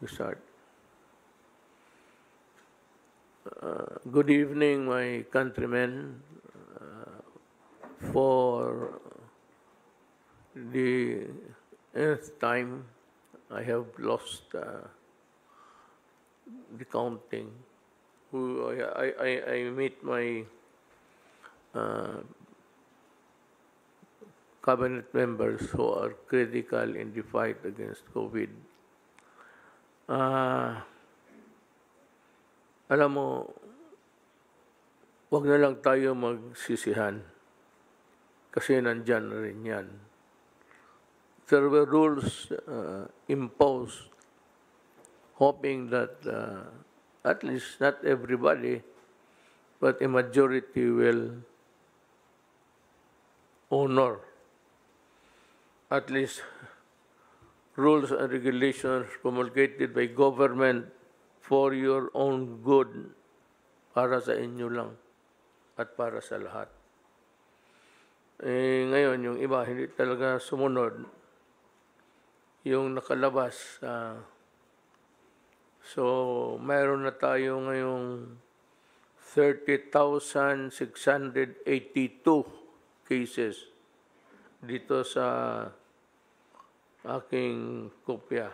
We start. Good evening, my countrymen. For the nth time, I have lost the counting. I meet my cabinet members who are critical in the fight against COVID. Alam mo, wag na lang tayo magsisihan kasi nandyan na rin yan. There were rules imposed hoping that at least not everybody, but a majority will honor at least rules and regulations promulgated by government for your own good, para sa inyo lang at para sa lahat. Ngayon, yung iba hindi talaga sumunod. Yung nakalabas, so mayroon na tayo ngayong 30,682 cases dito sa aking kopya.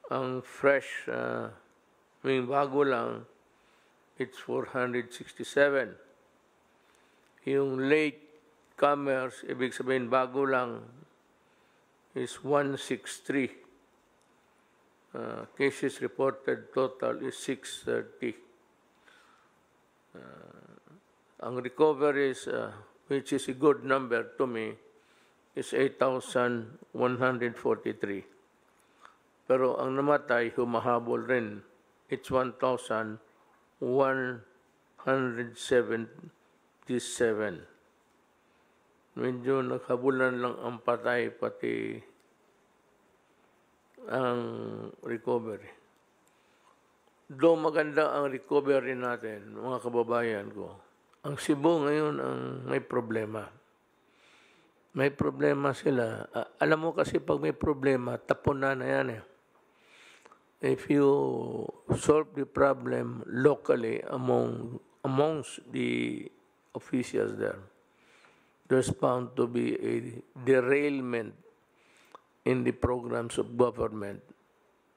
Ang fresh, may bago lang, it's 467. Yung late comers, ibig sabihin bago lang, is 163. Cases reported total is 630. Ang recoveries, which is a good number to me, is 8,143. Pero ang namatay, humahabol rin. It's 1,177. Medyo naghabulan lang ang patay, pati ang recovery. Do maganda ang recovery natin, mga kababayan ko. Ang Cebu ngayon ang may problema. May problema sila. Alam mo kasi pag may problema, tapon na yan eh. If you solve the problem locally amongst the officials there, there's bound to be a derailment in the programs of government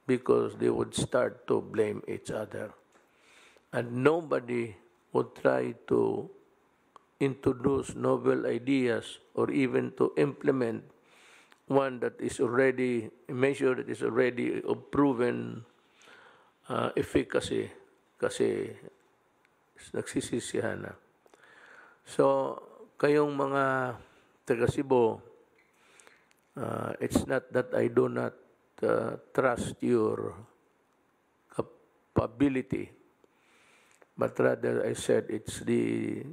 because they would start to blame each other. And nobody would try to introduce novel ideas or even to implement one that is already, a measure that is already of proven efficacy kasi nagsisisihan na. So, kayong mga taga Cebu, it's not that I do not trust your capability, but rather I said it's the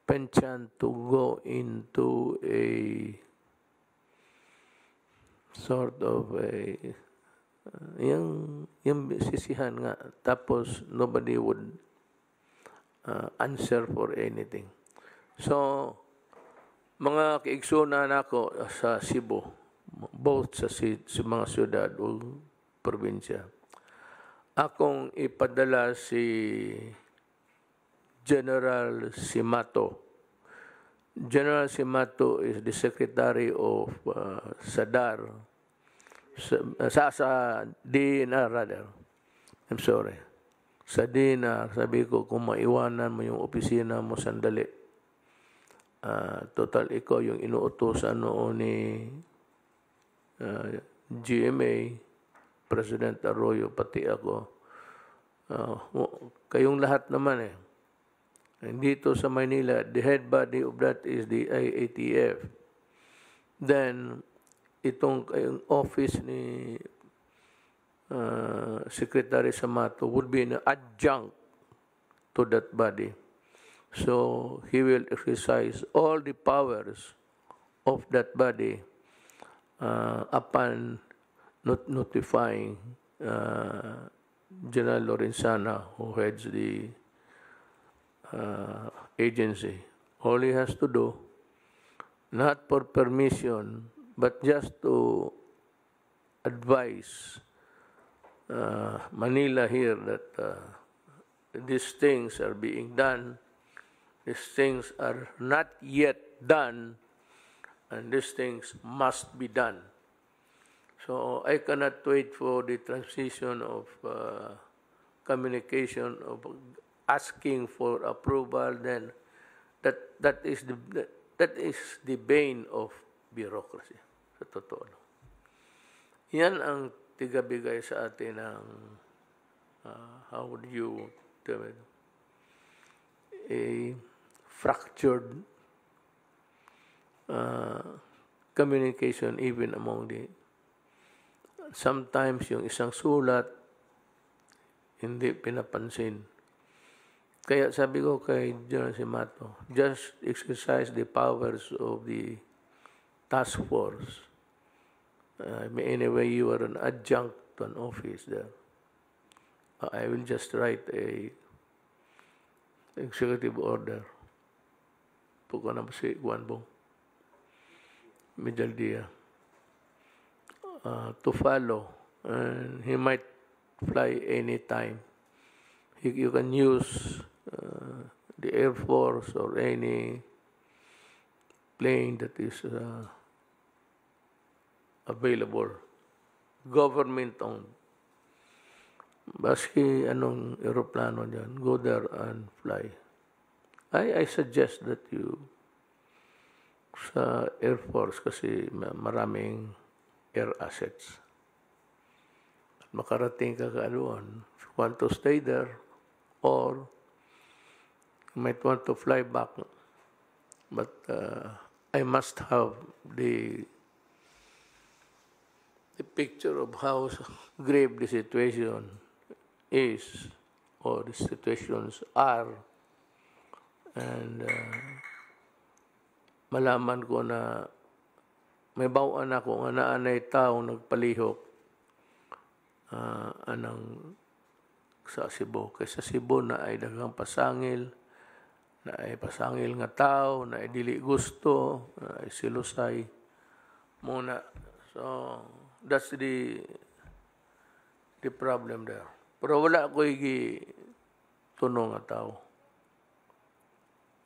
penchant to go into a sort of a yung sisihan nga, tapos nobody would answer for anything. So, mga kaigsunan ako sa Cebu, both sa mga syudad o probinsya, akong ipadala si General Simato. General Simato is the Secretary of SADAR, sa DNR rather. I'm sorry. Sa DNR, sabi ko, kung maiwanan mo yung opisina mo sandali, total ikaw yung inuutosan noon ni GMA, President Arroyo, pati ako. Kayong lahat naman eh. Dito sa Manila, the head body of that is the IATF. Then, itong office ni Secretary Samato would be an adjunct to that body. So, he will exercise all the powers of that body upon notifying General Lorenzana, who heads the agency. All he has to do, not for permission, but just to advise Manila here that these things are being done, these things are not yet done, and these things must be done. So I cannot wait for the transition of communication, of asking for approval. Then that is the bane of bureaucracy. Sa totoo. Yan ang tigabigay sa atin ng how would you tell it? A fractured communication even among the sometimes yung isang sulat hindi pinapansin. Kaya sabi ko kay General Simato, just exercise the powers of the task force. Anyway, you are an adjunct to an office there. I will just write a executive order. Puko na si Juan Bong Medaldia to follow, and he might fly anytime. You can use the Air Force or any plane that is available, government-owned. Baski anong aeroplano dyan, go there and fly. I suggest that you sa Air Force kasi maraming air assets. At makarating ka kaaluan, if you want to stay there, or you might want to fly back. But I must have the picture of how grave the situation is, or the situations are, and malaman ko na may bawaan ako nga naanay tao nagpalihok anang sa Cebu. Kaysa Cebu na ay daghang pasangil, na ay pasangil nga tao, na ay dili gusto, na ay silusay muna. So that's the problem there. Pero wala ko tunong nga tao.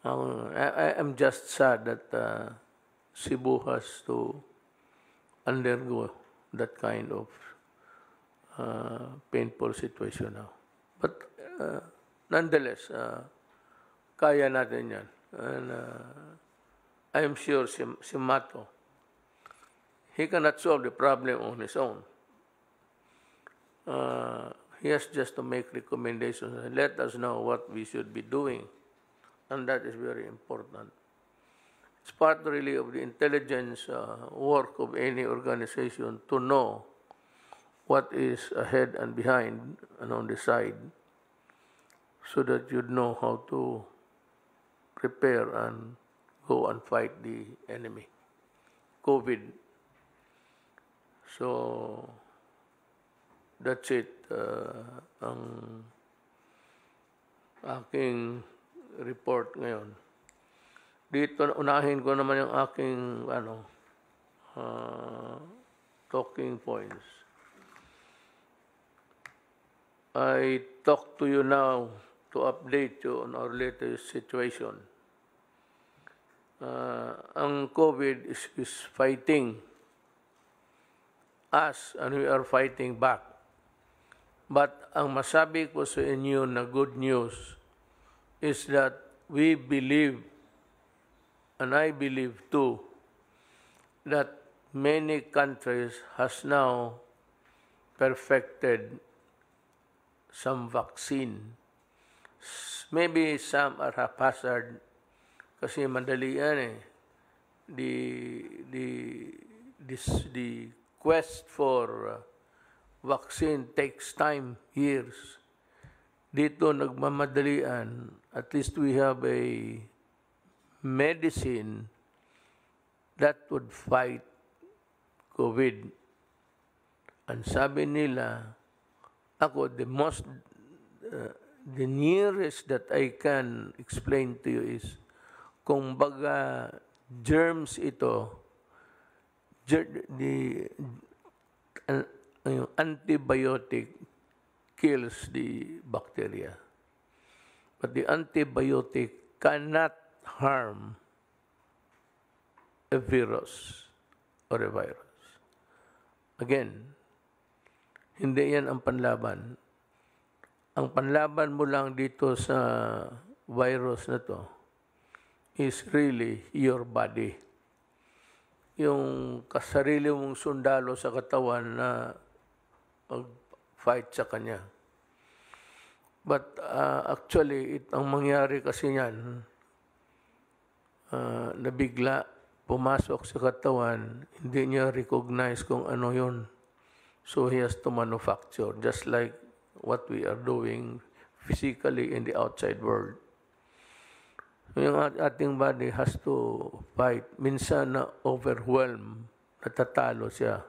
I am just sad that Cebu has to undergo that kind of painful situation now. But nonetheless, kaya natin yan. And I am sure si Mato, he cannot solve the problem on his own. He has just to make recommendations and let us know what we should be doing. And that is very important. It's part really of the intelligence work of any organization to know what is ahead and behind and on the side, so that you'd know how to prepare and go and fight the enemy, COVID. So that's it. Ang aking report ngayon. Dito unahin ko naman yung aking talking points. I talk to you now to update you on our latest situation. Ang COVID is fighting us, and we are fighting back. But ang masabi ko sa inyo na good news is that we believe, and I believe too, that many countries has now perfected some vaccine. Maybe some are haphazard kasi madali yan The quest for vaccine takes time, years. Dito nagmamadalian, at least we have a medicine that would fight COVID. And sabi nila, ako, the nearest that I can explain to you is, kung baga germs ito, antibiotic kills the bacteria. But the antibiotic cannot harm a virus or a virus. Again, hindi yan ang panlaban. Ang panlaban mo lang dito sa virus na to is really your body. Yung kasarili mong sundalo sa katawan na mag-fight sa kanya. But actually, ang mangyari kasi yan, na bigla pumasok sa katawan, hindi niya recognize kung ano yun. So he has to manufacture, just like what we are doing physically in the outside world. Yung ating body has to fight. Minsan na overwhelm, natatalo siya.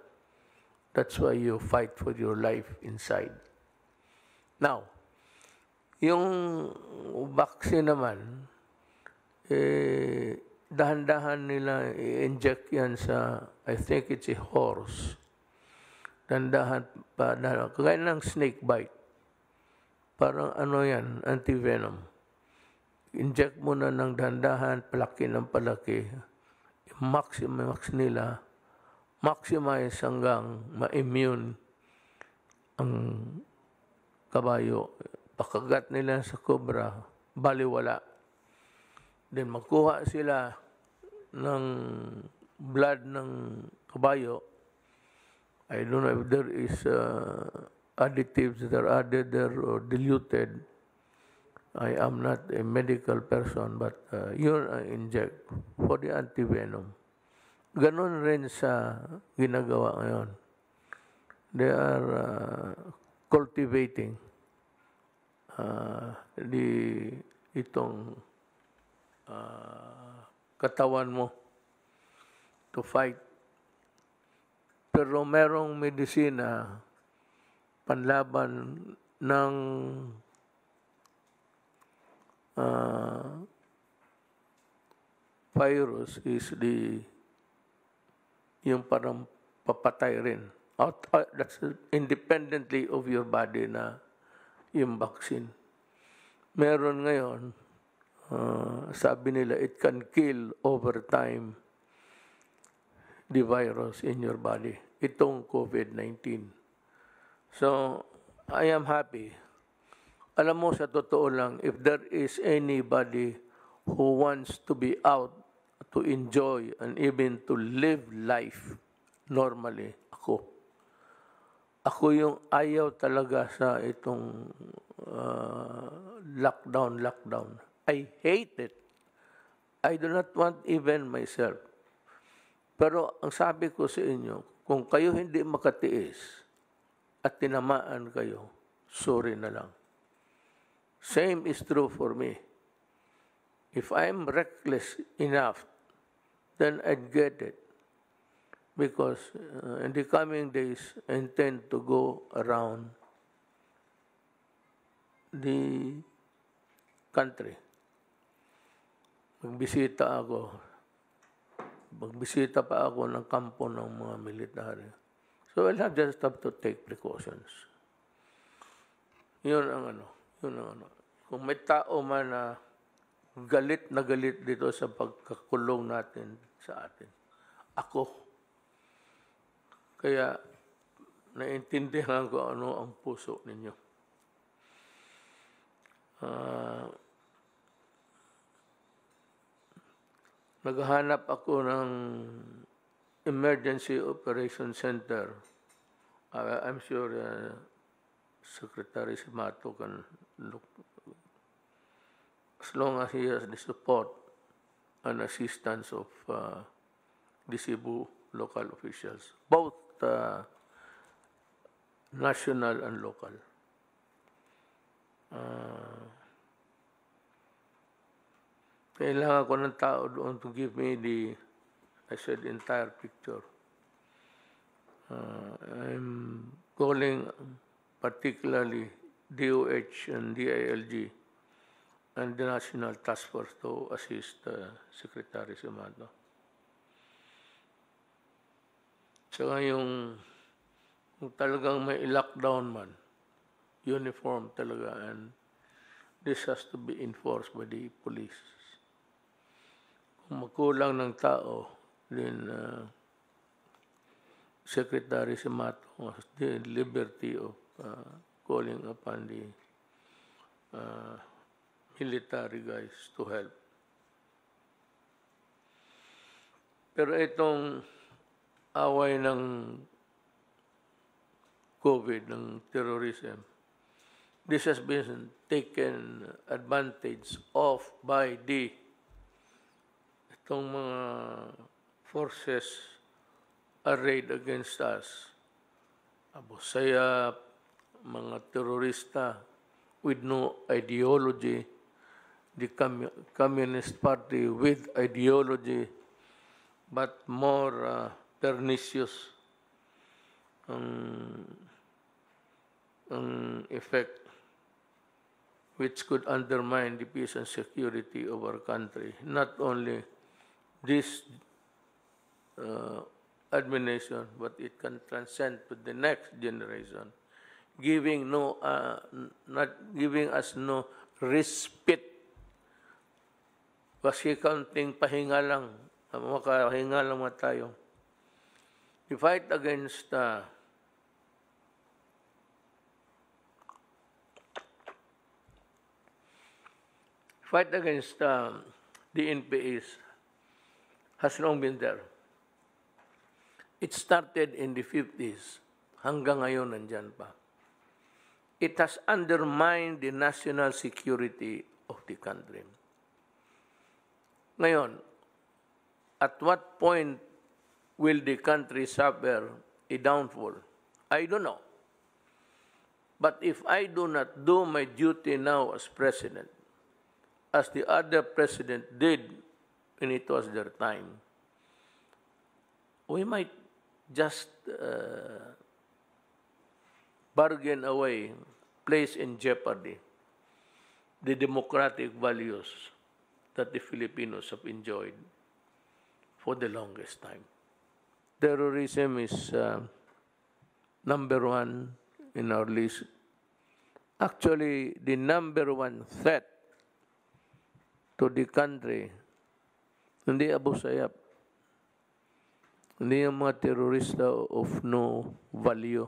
That's why you fight for your life inside. Now, yung vaccine naman, dahan-dahan nila i-inject yan sa, I think it's a horse. Dahan-dahan pa, kagaya ng snake bite. Parang ano yan, antivenom. Inject mo na ng dahan-dahan, palaki ng palaki. Max nila, maximize hanggang ma-immune ang kabayo. Pagkagat nila sa cobra, baliwala. Then magkuha sila ng blood ng kabayo. I don't know if there is additives that are added there or diluted. I am not a medical person, but yun I inject for the antivenom. Ganon rin sa ginagawa ngayon. They are cultivating itong katawan mo to fight. Pero merong medisina panlaban ng virus is yung parang papatay rin. That's independently of your body na yung vaccine. Meron ngayon, sabi nila, it can kill over time the virus in your body. Itong COVID-19. So, I am happy. Alam mo, sa totoo lang, if there is anybody who wants to be out, to enjoy, and even to live life normally, ako. Ako yung ayaw talaga sa itong lockdown. I hate it. I do not want even myself. Pero ang sabi ko sa inyo, kung kayo hindi makatiis at tinamaan kayo, sorry na lang. Same is true for me. If I'm reckless enough, then I'd get it. Because in the coming days, I intend to go around the country. Magbisita pa ako ng kampo ng mga military. So I'll just have to take precautions. Yun ang ano. Kung may tao man na galit na galit dito sa pagkakulong natin sa atin, ako. Kaya naintindihan ko ano ang puso ninyo. Naghahanap ako ng Emergency Operation Center. I'm sure Secretary Simato can look, as long as he has the support and assistance of the Cebu local officials, both national and local. Kailangan ko ng tao doon to give me the entire picture. I'm calling particularly DOH and DILG and the National Task Force to assist Secretary Simato. Saka yung kung talagang may lockdown man, uniform talaga, and this has to be enforced by the police. Kung magkulang ng tao, then Secretary Simato has the liberty of calling upon the military guys to help. Pero itong away ng COVID, ng terrorism, this has been taken advantage of by itong mga forces arrayed against us. Abu Sayyaf, mga terorista with no ideology, the Communist Party with ideology, but more pernicious ang effect, which could undermine the peace and security of our country. Not only this administration, but it can transcend to the next generation, not giving us no respite. Kasi kaunting pahinga lang, makahinga lang tayo. The fight against the NPAs has long been there. It started in the 50s. Hanggang ngayon nandyan pa. It has undermined the national security of the country. Ngayon, at what point will the country suffer a downfall? I don't know. But if I do not do my duty now as president, as the other president did when it was their time, we might just bargain away, place in jeopardy the democratic values that the Filipinos have enjoyed for the longest time. Terrorism is number one in our list. Actually, the number one threat to the country, hindi Abu Sayyaf, hindi yung mga terorista of no value.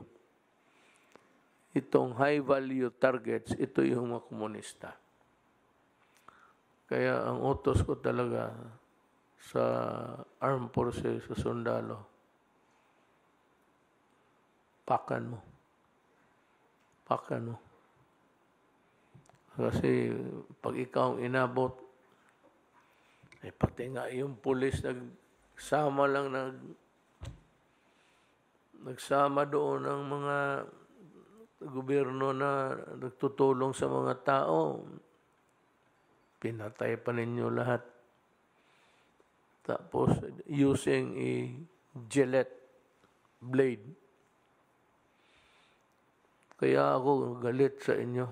Itong high-value targets, ito yung mga komunista. Kaya ang utos ko talaga sa armed forces, sa sundalo, pakan mo. Pakan mo. Kasi pag ikaw ang inabot, pati nga yung pulis nagsama doon ng mga gobyerno na nagtutulong sa mga tao. Pinatay pa ninyo lahat. Tapos, using a Gillette blade. Kaya ako galit sa inyo.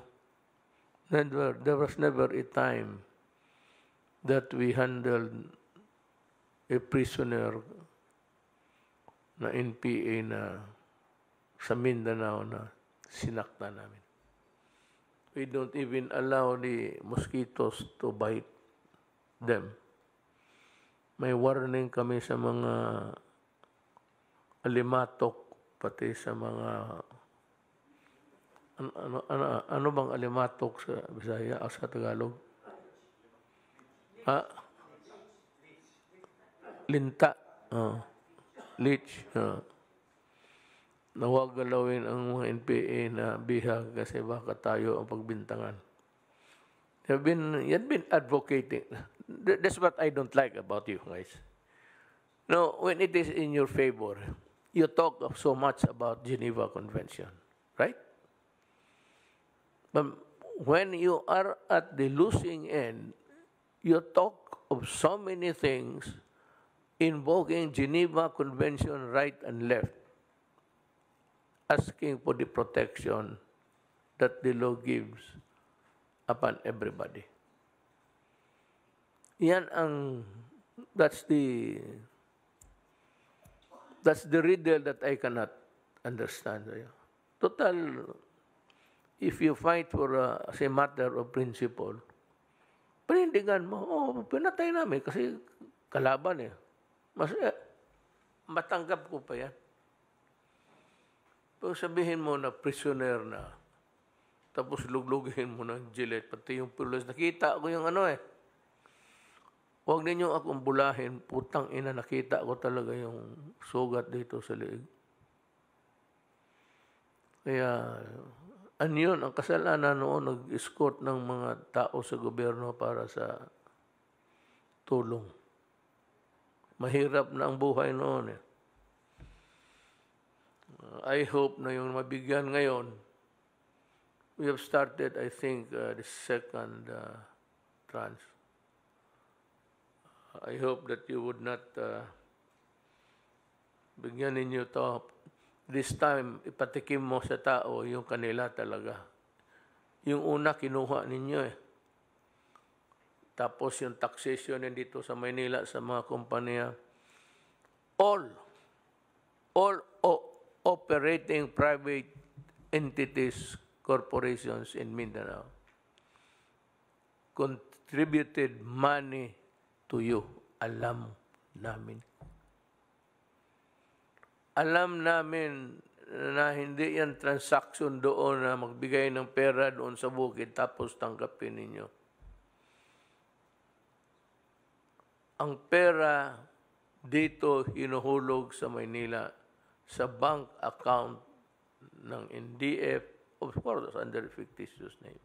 There was never a time that we handled a prisoner na NPA na sa Mindanao na sinakta namin. We don't even allow the mosquitoes to bite them. May warning kami sa mga alimatok, pati sa mga ano bang alimatok sa Bisaya o sa Tagalog? Linta. Leech. Na huwag galawin ang mga NPA na bihag kasi baka tayo ang pagbintangan. You've been advocating. That's what I don't like about you guys. No, when it is in your favor, you talk so much about Geneva Convention, right? But when you are at the losing end, you talk of so many things invoking Geneva Convention right and left, asking for the protection that the law gives upon everybody. That's the riddle that I cannot understand. Total, if you fight for as a matter of principle, panindigan mo, pinatay namin kasi kalaban eh. Mas, matanggap ko pa yan. Pero sabihin mo na prisoner na, tapos luglugin mo ng jilet, pati yung pulis. Nakita ko yung ano eh. Huwag ninyo akong bulahin, putang ina, nakita ko talaga yung sugat dito sa liig. Kaya, ano yun, ang kasalanan noon, nag-escort ng mga tao sa gobyerno para sa tulong. Mahirap na ang buhay noon eh. I hope na yung mabigyan ngayon, we have started, I think, the second tranche. I hope that you would not bigyan ninyo to. This time, ipatikim mo sa tao yung kanila talaga. Yung una, kinuha ninyo eh. Tapos yung taxation dito sa Maynila sa mga kumpanya, all operating private entities, corporations in Mindanao contributed money to you. Alam namin. Alam namin na hindi yan transaction doon na magbigay ng pera doon sa bukid tapos tanggapin ninyo. Ang pera dito hinuhulog sa Maynila sa bank account ng NDF, of course, under fictitious name.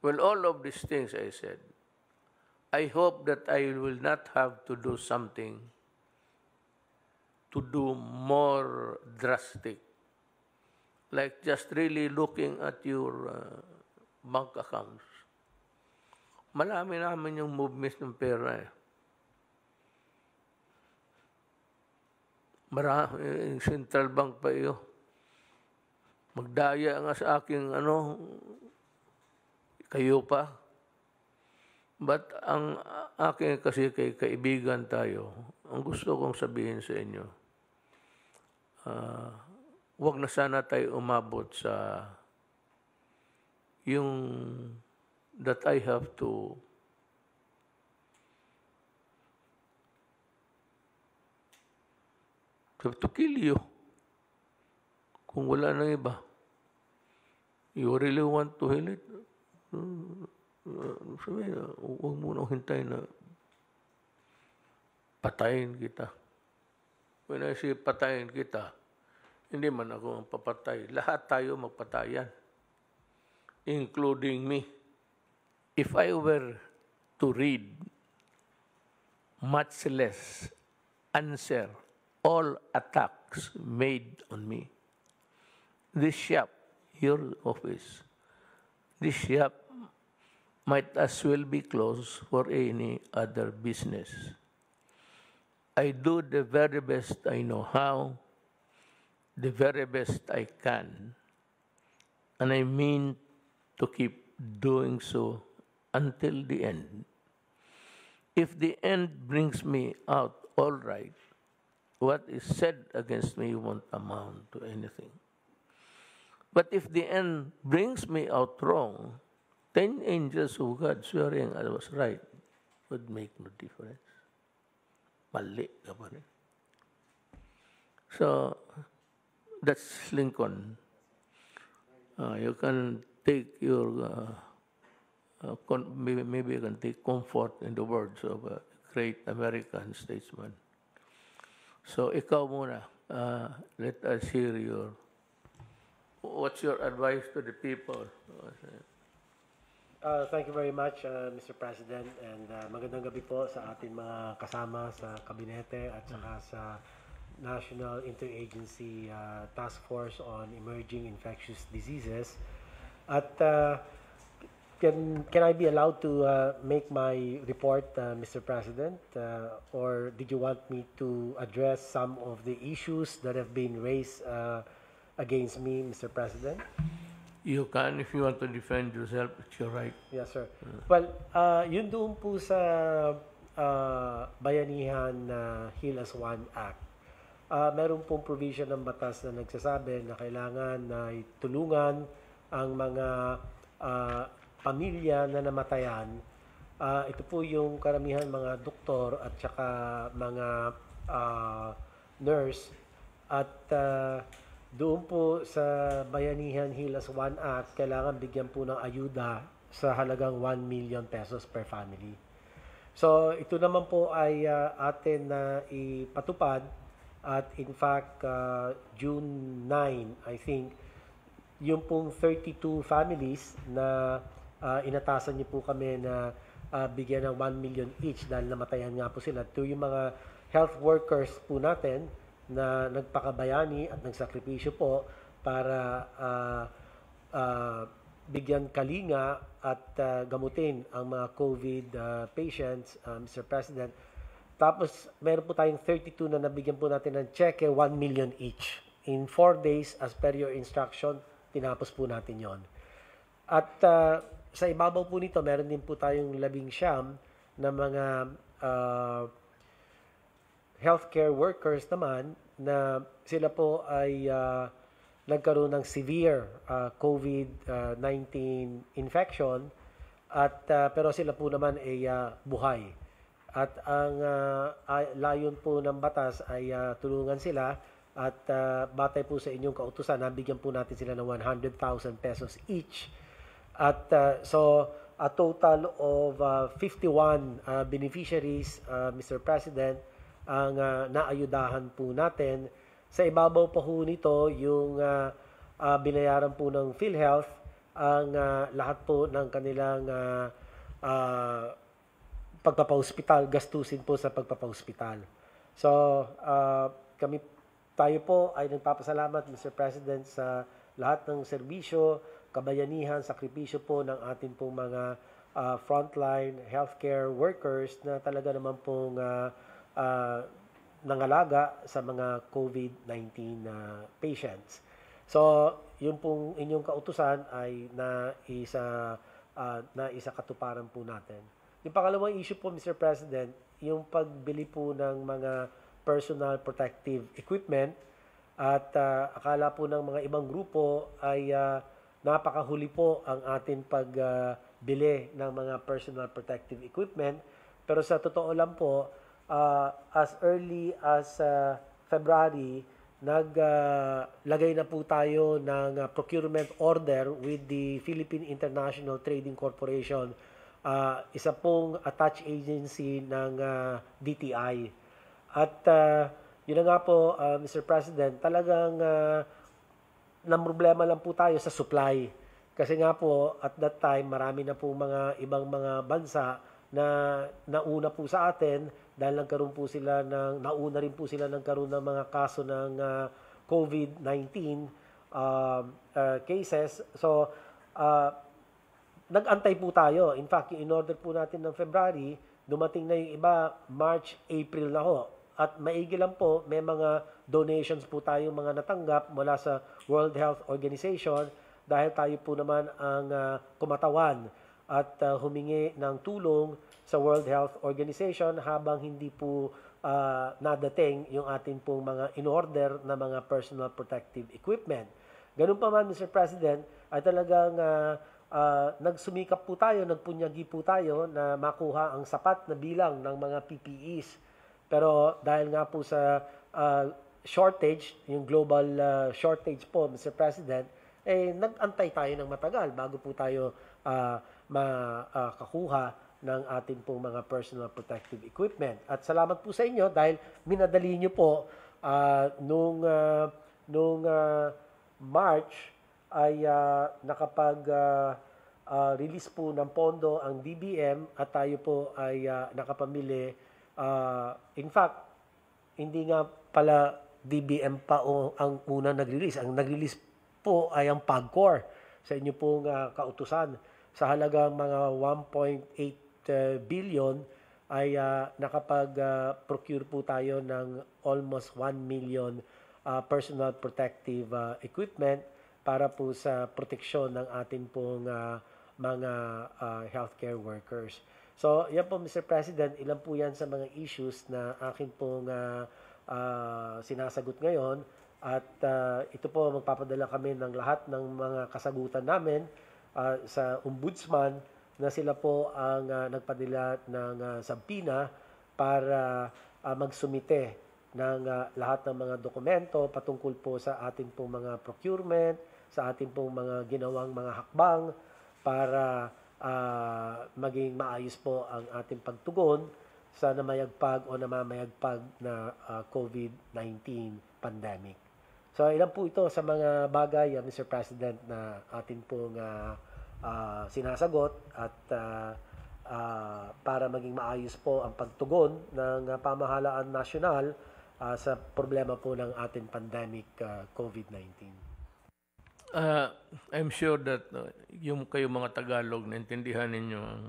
Well, all of these things I said, I hope that I will not have to do something to do more drastic, like just really looking at your bank accounts. Malami namin yung movements ng pera eh. Marami, Central Bank pa iyo. Magdaya nga sa aking kayo pa. But ang aking kasi kaibigan tayo, ang gusto kong sabihin sa inyo, wag na sana tayo umabot sa yung that I have to kill you. Kung wala nang iba. You really want to heal it? Sabi na, huwag mo nang hintayin na patayin kita. When I say patayin kita, hindi man ako ang papatay. Lahat tayo magpatayan. Including me. If I were to read, much less answer all attacks made on me, this shop, your office, this shop might as well be closed for any other business. I do the very best I know how, the very best I can, and I mean to keep doing so until the end. If the end brings me out all right, what is said against me won't amount to anything. But if the end brings me out wrong, 10 angels of God swearing I was right would make no difference. Mali ka pa rin. So, that's Lincoln. You can take your, maybe you can take comfort in the words of a great American statesman. So, ikaw muna, let us hear what's your advice to the people? Thank you very much, Mr. President, and magandang gabi po sa ating mga kasama sa kabinete at saka sa National Interagency Task Force on Emerging Infectious Diseases. At can I be allowed to make my report, Mr. President, or did you want me to address some of the issues that have been raised against me, Mr. President? You can, if you want to defend yourself, it's your right. Yes, sir. Well, yun doon po sa Bayanihan Heal as One Act. Meron pong provision ng batas na nagsasabi na kailangan na tulungan ang mga pamilya na namatayan. Ito po yung karamihan mga doktor at saka mga nurse at doon po sa Bayanihan Hilas One Act, kailangan bigyan po ng ayuda sa halagang 1 million pesos per family. So ito naman po ay atin na ipatupad at in fact June 9, I think, yung pong 32 families na inatasan niyo po kami na bigyan ng 1 million each dahil namatayan nga po sila. Ito yung mga health workers po natin na nagpakabayani at nagsakripisyo po para bigyan kalinga at gamutin ang mga COVID patients, Mr. President. Tapos, meron po tayong 32 na nabigyan po natin ng cheque, 1 million each. In 4 days, as per your instruction, tinapos po natin yon. At sa ibabaw po nito, meron din po tayong 19 na mga healthcare workers naman na sila po ay nagkaroon ng severe COVID-19 infection at pero sila po naman ay buhay. At ang layon po ng batas ay tulungan sila at batay po sa inyong kautusan, nabigyan po natin sila ng 100,000 pesos each. At so a total of 51 beneficiaries, Mr. President, ang naayudahan po natin. Sa ibabaw pa ho nito, yung binayaran po ng PhilHealth, ang lahat po ng kanilang pagpapahospital, gastusin po sa pagpapahospital. So, tayo po ay nagpapasalamat, Mr. President, sa lahat ng serbisyo, kabayanihan, sakripisyo po ng ating pong mga frontline healthcare workers na talaga naman pong nangalaga sa mga COVID-19 patients. So, yung pong inyong kautusan ay na isa katuparan po natin. Yung pangalawang issue po, Mr. President, yung pagbili po ng mga personal protective equipment at akala po ng mga ibang grupo ay napakahuli po ang ating pagbili ng mga personal protective equipment. Pero sa totoo lang po, as early as February, naglagay na po tayo ng procurement order with the Philippine International Trading Corporation, isa pong attached agency ng DTI. At yun na nga po, Mr. President, talagang namroblema lang po tayo sa supply. Kasi nga po, at that time, marami na po mga ibang mga bansa na nauna po sa atin dahil nauna rin po sila nagkaroon ng mga kaso ng COVID-19 cases. So, nag-antay po tayo. In fact, in order po natin ng February, dumating na yung iba, March, April na ho. At maigi lang po, may mga donations po tayo mga natanggap mula sa World Health Organization dahil tayo po naman ang kumatawan at humingi ng tulong sa World Health Organization habang hindi po nadating yung ating pong mga in-order na mga personal protective equipment. Ganun pa man, Mr. President, ay talagang nagsumikap po tayo, nagpunyagi po tayo na makuha ang sapat na bilang ng mga PPEs. Pero dahil nga po sa shortage, yung global shortage po, Mr. President, nag-antay tayo ng matagal bago po tayo makakuha ng ating pong mga personal protective equipment. At salamat po sa inyo dahil minadali nyo po nung March ay nakapag-release po ng pondo ang DBM at tayo po ay nakapamili. In fact, hindi nga pala DBM pa ang unang nag-release. Ang nag-release po ay ang PAGCOR sa inyo pong kautusan. Sa halagang mga 1.8 billion ay nakapag-procure po tayo ng almost 1 million personal protective equipment para po sa proteksyon ng ating pong mga healthcare workers. So, yan po, Mr. President, ilan po yan sa mga issues na akin pong sinasagot ngayon. At ito po, magpapadala kami ng lahat ng mga kasagutan namin sa ombudsman na sila po ang nagpadala ng sabpina para magsumite ng lahat ng mga dokumento patungkol po sa ating pong mga procurement, sa ating pong mga ginawang mga hakbang para maging maayos po ang ating pagtugon sa namayagpag o namamayagpag na COVID-19 pandemic. So ilan po ito sa mga bagay, Mr. President, na atin pong sinasagot at para maging maayos po ang pagtugon ng pamahalaan nasyonal sa problema po ng ating pandemic COVID-19. I'm sure that yung kayo mga Tagalog, naintindihan ninyo ang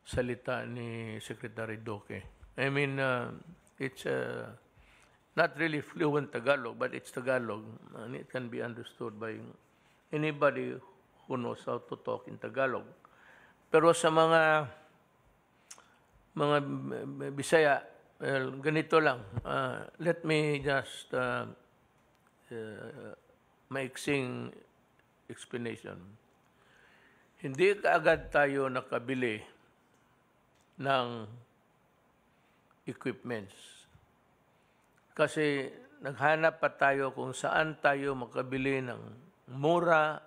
salita ni Secretary Duque. I mean, it's not really fluent Tagalog, but it's Tagalog, and it can be understood by anybody who knows how to talk in Tagalog. Pero sa mga Bisaya, well, ganito lang. Let me just maiksing explanation. Hindi kaagad tayo nakabili ng equipments. Kasi naghanap pa tayo kung saan tayo makabili ng mura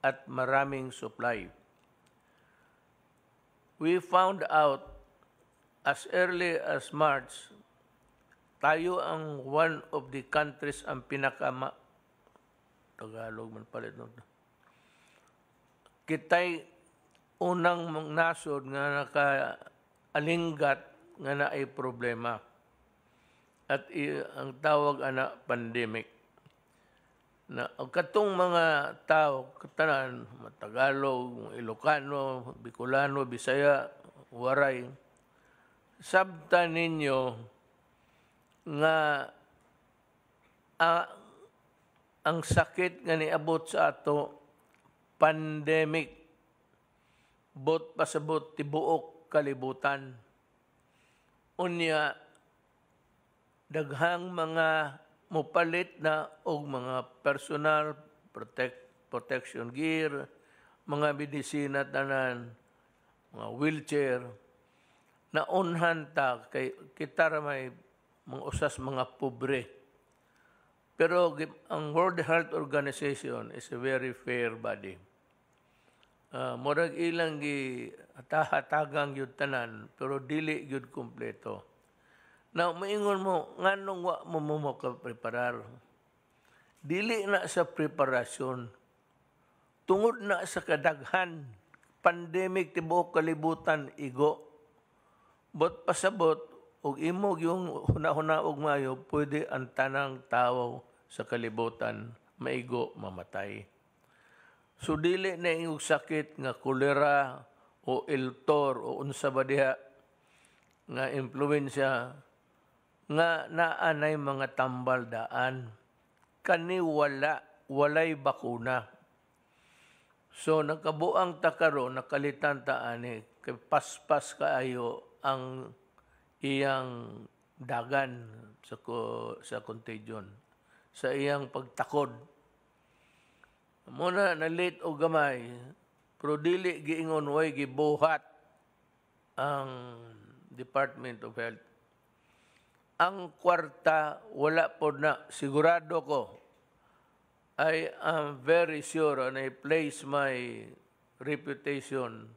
at maraming supply. We found out as early as March, tayo ang one of the countries ang Tagalog man pala ito. Kita'y unang nasod nga nakaalinggat nga na ay problema. At ang tawag ana pandemic. Na ang katong mga tao, katanan, Tagalog, Ilocano, Bicolano, Bisaya, Waray, sabta ninyo nga ang sakit nga niabot sa ato, pandemic, bot pasabot tibuok kalibutan. Unya, daghang mga mopalit na og mga personal protection gear, mga medisina tanan, mga wheelchair, na unhan ta kay kita may mga usas mga pobre. Pero ang World Health Organization is a very fair body. Murag ilang hatagang yun tanan, pero dili yun kumpleto. Now, maingon mo, nganong wa mo makapreparar? Dili na sa preparasyon. Tungod na sa kadaghan, pandemic tibuok kalibutan, igo. Bot pasabot, og imog yung hunahuna og mayo, pwede ang tanang tao sa kalibutan, maigo, mamatay. So, dili na yung sakit nga kolera o iltor o unsa ba diha nga influensya nga naanay mga tambal daan. Kani walay bakuna. So nakabuang takaro, nakalitan taani, kay paspas kaayo ang iyang dagan sa contagion, sa iyang pagtakod. Muna na late o gamay, pero dili giingon way gibuhat ang Department of Health. Ang kwarta, wala po na, sigurado ko, I am very sure and I place my reputation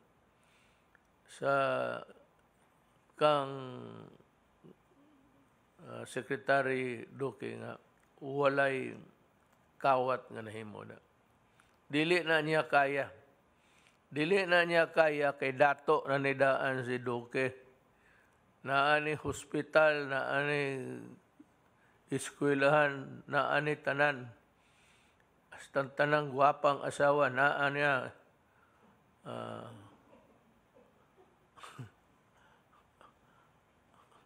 sa kang Secretary Duque nga walay kawat nga nahimo na. Dili na niya kaya. Dili na niya kaya kay dato na nidaan si Duque. Naani hospital, naani eskwelahan, naani tanan. Hasta tanang gwapang asawa, naani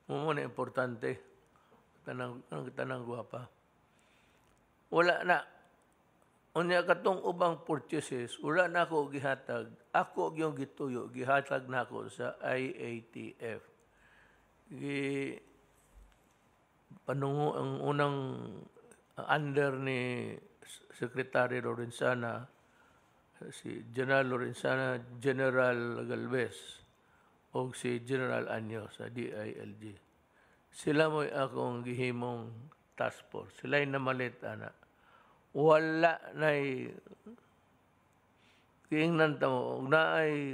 muna importante, tanang gwapa. Wala na. Unya katong ubang purchases, wala na ako gihatag. Ako yung gituyo, gihatag na ako sa IATF. Panungo ang unang under ni Secretary Lorenzana, si General Lorenzana, General Galvez, o si General Anyo sa DILG. Sila mo'y akong gihimong task force. Sila'y namalit, ana. Wala na'y kiingnan tamo, naay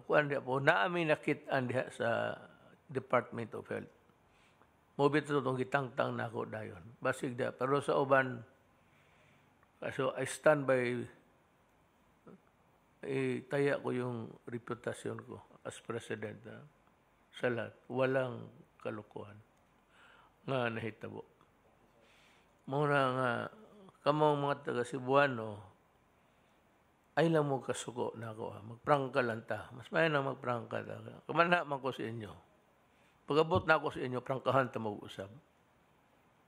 kuan diha po, naami nakitaan diha sa Department of Health. Mobit ito itong gitangtang na ako dayon. Basig diha. Pero sa uban, so I stand by, taya ko yung reputasyon ko as president sa lahat. Walang kalukuhan nga nahitabo. Muna nga, kamong mga taga Cebuano, ay lang mo kasuko na ako. Magprangka lang ta. Mas may na magprangka ta. Kamana man ko sa inyo. Pag-abot na ako sa inyo, prangkahan ta mag-usap.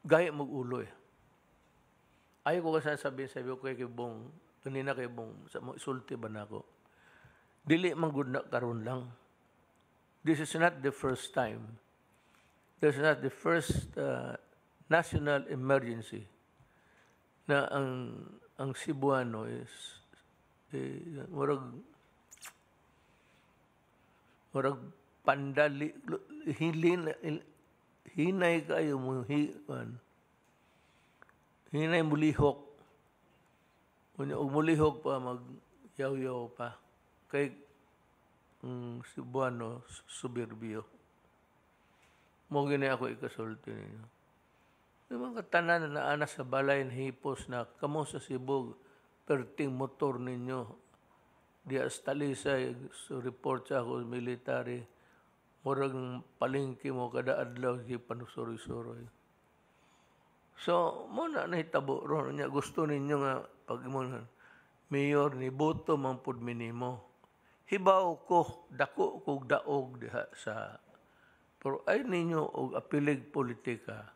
Gaya mag-ulo eh. Ayaw ko kasi sabi ko kay Bong, kanina kay Bong, isulti ba na ako? Dili man good na karon lang. This is not the first time. This is not the first national emergency na ang Cebuano is murag pandali hinay kayo mo hinay mulihok mulihok pa magyaw-yaw pa kay Cebuano suburbio mo gini ako ikasulti ninyo. Yung mga tanan na ana sa balay na hipos na kamo sa Cebu, perting motor ninyo. Di Talisay, so report sa ako, military, murag palingki mo kada adlaw, di panusuroy-suroy. So, muna nahitabo ron. Gusto ninyo nga, pag mo mayor ni boto man pud minimo. Hibaw ko, dako kog daog diha sa pero ay ninyo og apilig politika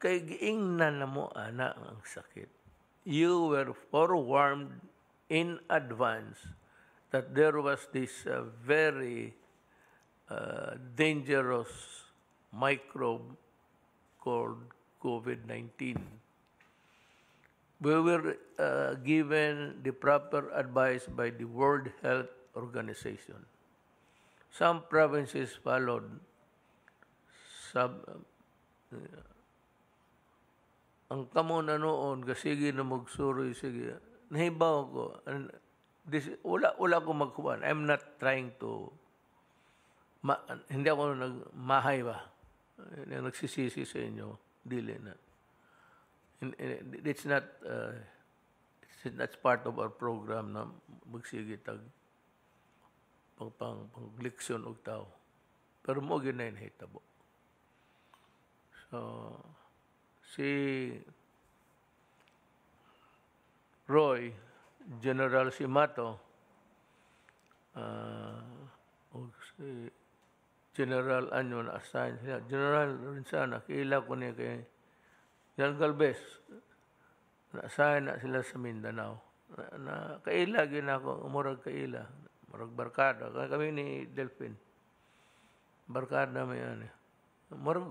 kay giingnan na mo ana ang sakit. You were forewarned in advance that there was this very dangerous microbe called COVID-19. We were given the proper advice by the World Health Organization. Some provinces followed ang kamo na noon, sige na magsuroy, sige. Nahibaw ko. Wala ko magkuhan. I'm not trying to, hindi ako nagmahay ba. Nagsisisi sa inyo. Dili na. It's not, that's part of our program na magsige tag pang-leksyon og tao. Pero mo ginay nahitabo. So, si Roy, General Simato, o si General Anyo na assign siya. General Lorenzana, kaila ko niya kay General Galvez, na-assign na sila sa Mindanao. Kaila, ginako, umurag kaila. Murag barkada. Kami ni Delphin. Barkada may ano. Murag,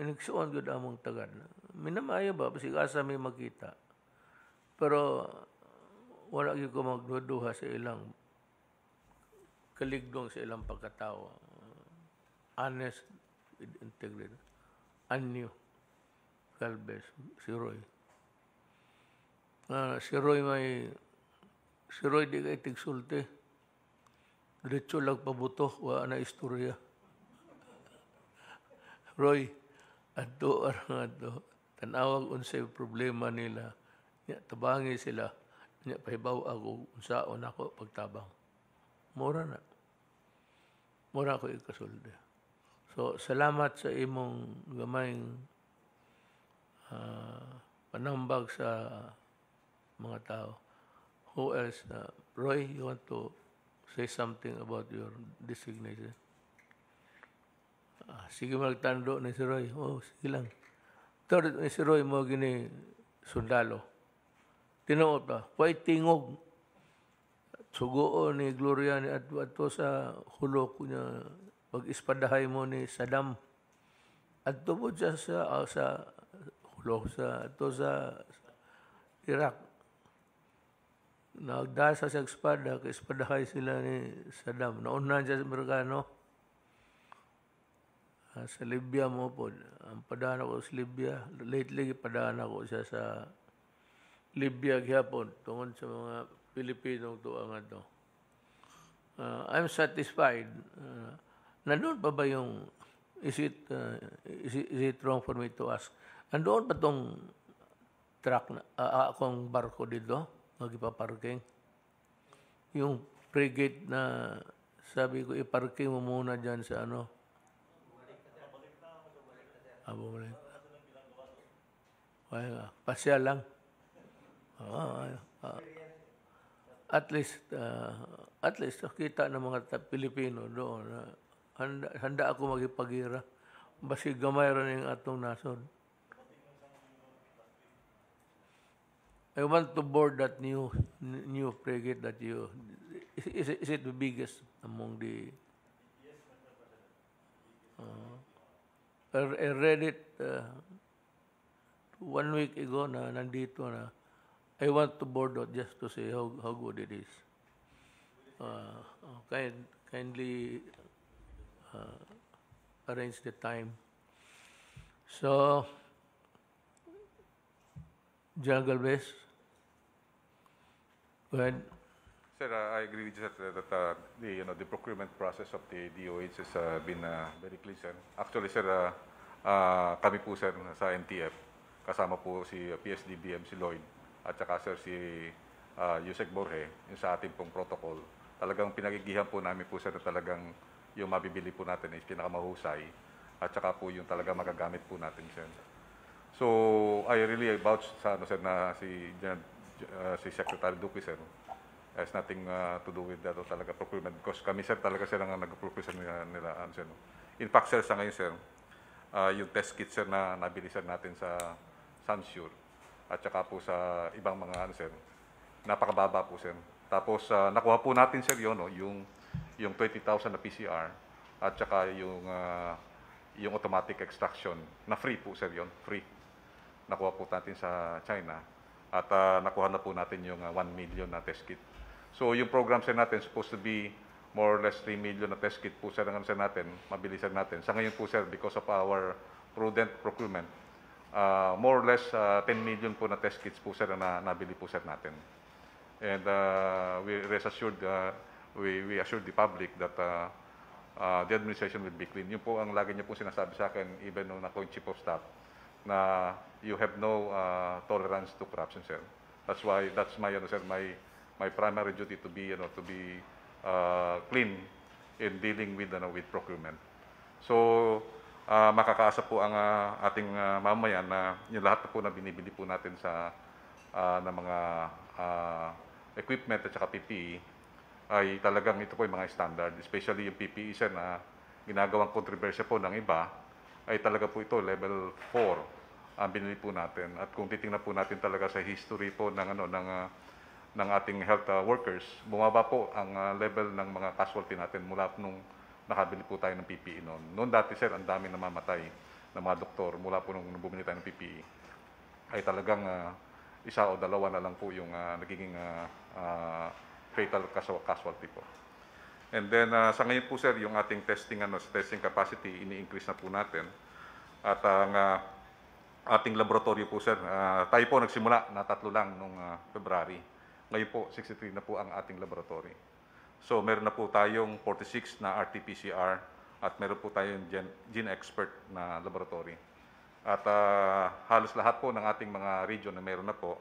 inigsuon yun among tagad. Minamaya ba? Kasi asa may magkita. Pero, wala ko magduduha sa ilang kaligdong sa ilang pagkatao. Honest, integrity. Anyo. Galvez. Si Roy. Si Roy di kay tigsulti. Diretso lang pabuto, wa na istorya. Roy, adto arang adto, tanawag unsay problema nila. Nya tabangi sila. Nya pahibaw ako unsaon ako pagtabang. Mura na. Mura ko ikasulti. So, salamat sa imong gamayng panambag sa mga tao. Who else? Roy, you want to say something about your designation? Sige magtando ni si Roy. Oh, sige lang. Third, si Roy mo gini sundalo. Tinuot pa. Pway tingog. Sugoon ni Gloria ni adto sa hulok niya. Pag-ispadahay mo ni Saddam. Adto po siya sa Bulok sa Iraq. Nagdasa sa espada, kay espadahay sila ni Saddam. Naunan siya sa Amerikano. Sa Libya mo po. Ang padaan ako sa Libya. Lately, padaan ako siya sa Libya gihapon tungod sa mga Pilipinong tuangan to. I'm satisfied. Nandoon pa ba yung is it wrong for me to ask? Nandoon pa tong truck na akong barko dito, magipa-parking. Yung frigate na sabi ko iparking mo muna diyan sa ano. Bumalik. Pasya lang. At least kita ng mga Pilipino doon na handa ako magipagira. Basi gamay rin yung atong nasod. I want to board that new frigate that you is it the biggest among the I read it 1 week ago na nandito na I want to board it just to see how good it is. Kindly arrange the time. So, General Galvez, go ahead. Sir, I agree with you that the procurement process of the DOH has been very clean, sir. Actually, sir, kami po, sir, sa NTF, kasama po si PSDBM, si Lloyd, at saka, sir, si Yusek Borge, yung sa ating pong protocol. Talagang pinagigihan po namin po, sir, na talagang yung mabibili po natin is pinakamahusay, at saka po yung talagang magagamit po natin, sir. So, I really vouch sa, sir, na si Secretary Duque, sir, has nothing to do with that o talaga procurement because kami, sir, talaga sir ang nag-procure nila, sir. In fact, sir, sa ngayon, sir, yung test kit, sir, na nabili, sir, natin sa Sansure at saka po sa ibang mga, sir, napakababa po, sir. Tapos, nakuha po natin, sir, yun, yung 20,000 na PCR at saka yung automatic extraction na free po, sir, yun, free. Nakuha po natin sa China at nakuha na po natin yung 1 million na test kit. So, yung program, sir, natin supposed to be more or less 3 million na test kit po, sir, ang sir natin, mabilisan natin. Sa ngayon po, sir, because of our prudent procurement, more or less 10 million po na test kits po, sir, na nabili po, sir, natin. And we rest assured, we assured the public that the administration will be clean. Yun po ang lagi niyo po sinasabi sa akin, even nung ako yung chief of staff, na you have no tolerance to corruption, sir. That's why, that's my, sir, my primary duty to be, clean in dealing with, with procurement. So, makakaasa po ang ating mamamayan na yung lahat po na binibili po natin sa na mga equipment at saka PPE ay talagang ito po yung mga standard, especially yung PPE, sir, na ginagawang kontrobersya po ng iba ay talaga po ito level 4 ang binili po natin. At kung titingnan po natin talaga sa history po ng ng ating health workers, bumaba po ang level ng mga casualty natin mula nung nakabili po tayo ng PPE noon. Noon dati, sir, ang dami namamatay ng mga doktor mula po nung bumili tayo ng PPE. Ay talagang isa o dalawa na lang po yung nagiging fatal casualty po. And then sa ngayon po, sir, yung ating testing capacity ini-increase na po natin. At ang ating laboratory po, sir, tayo po nagsimula na 3 lang nung February. Ngayon po 63 na po ang ating laboratory. So meron na po tayong 46 na RT-PCR at meron po tayong gene expert na laboratory. At halos lahat po ng ating mga region na meron na po.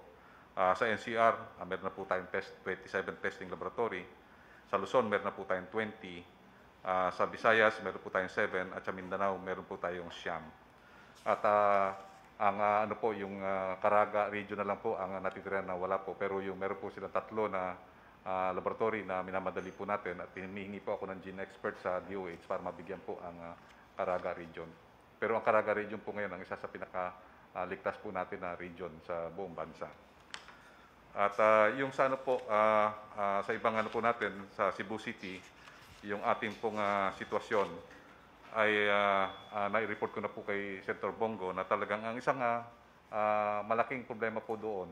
Sa NCR, meron na po tayong 27 testing laboratory. Sa Luzon, meron na po tayong 20. Sa Visayas, meron po tayong 7. At sa Mindanao, meron po tayong 9. At ang yung Caraga region na lang po ang natitira na wala po. Pero yung meron po silang 3 na laboratory na minamadali po natin at hinihingi po ako ng gene expert sa DOH para mabigyan po ang Caraga region. Pero ang Caraga region po ngayon ang isa sa pinakaligtas po natin na region sa buong bansa. At yung sa sa ibang po natin sa Cebu City, yung ating pong sitwasyon ay nai-report ko na po kay Senator Bongo na talagang ang isang malaking problema po doon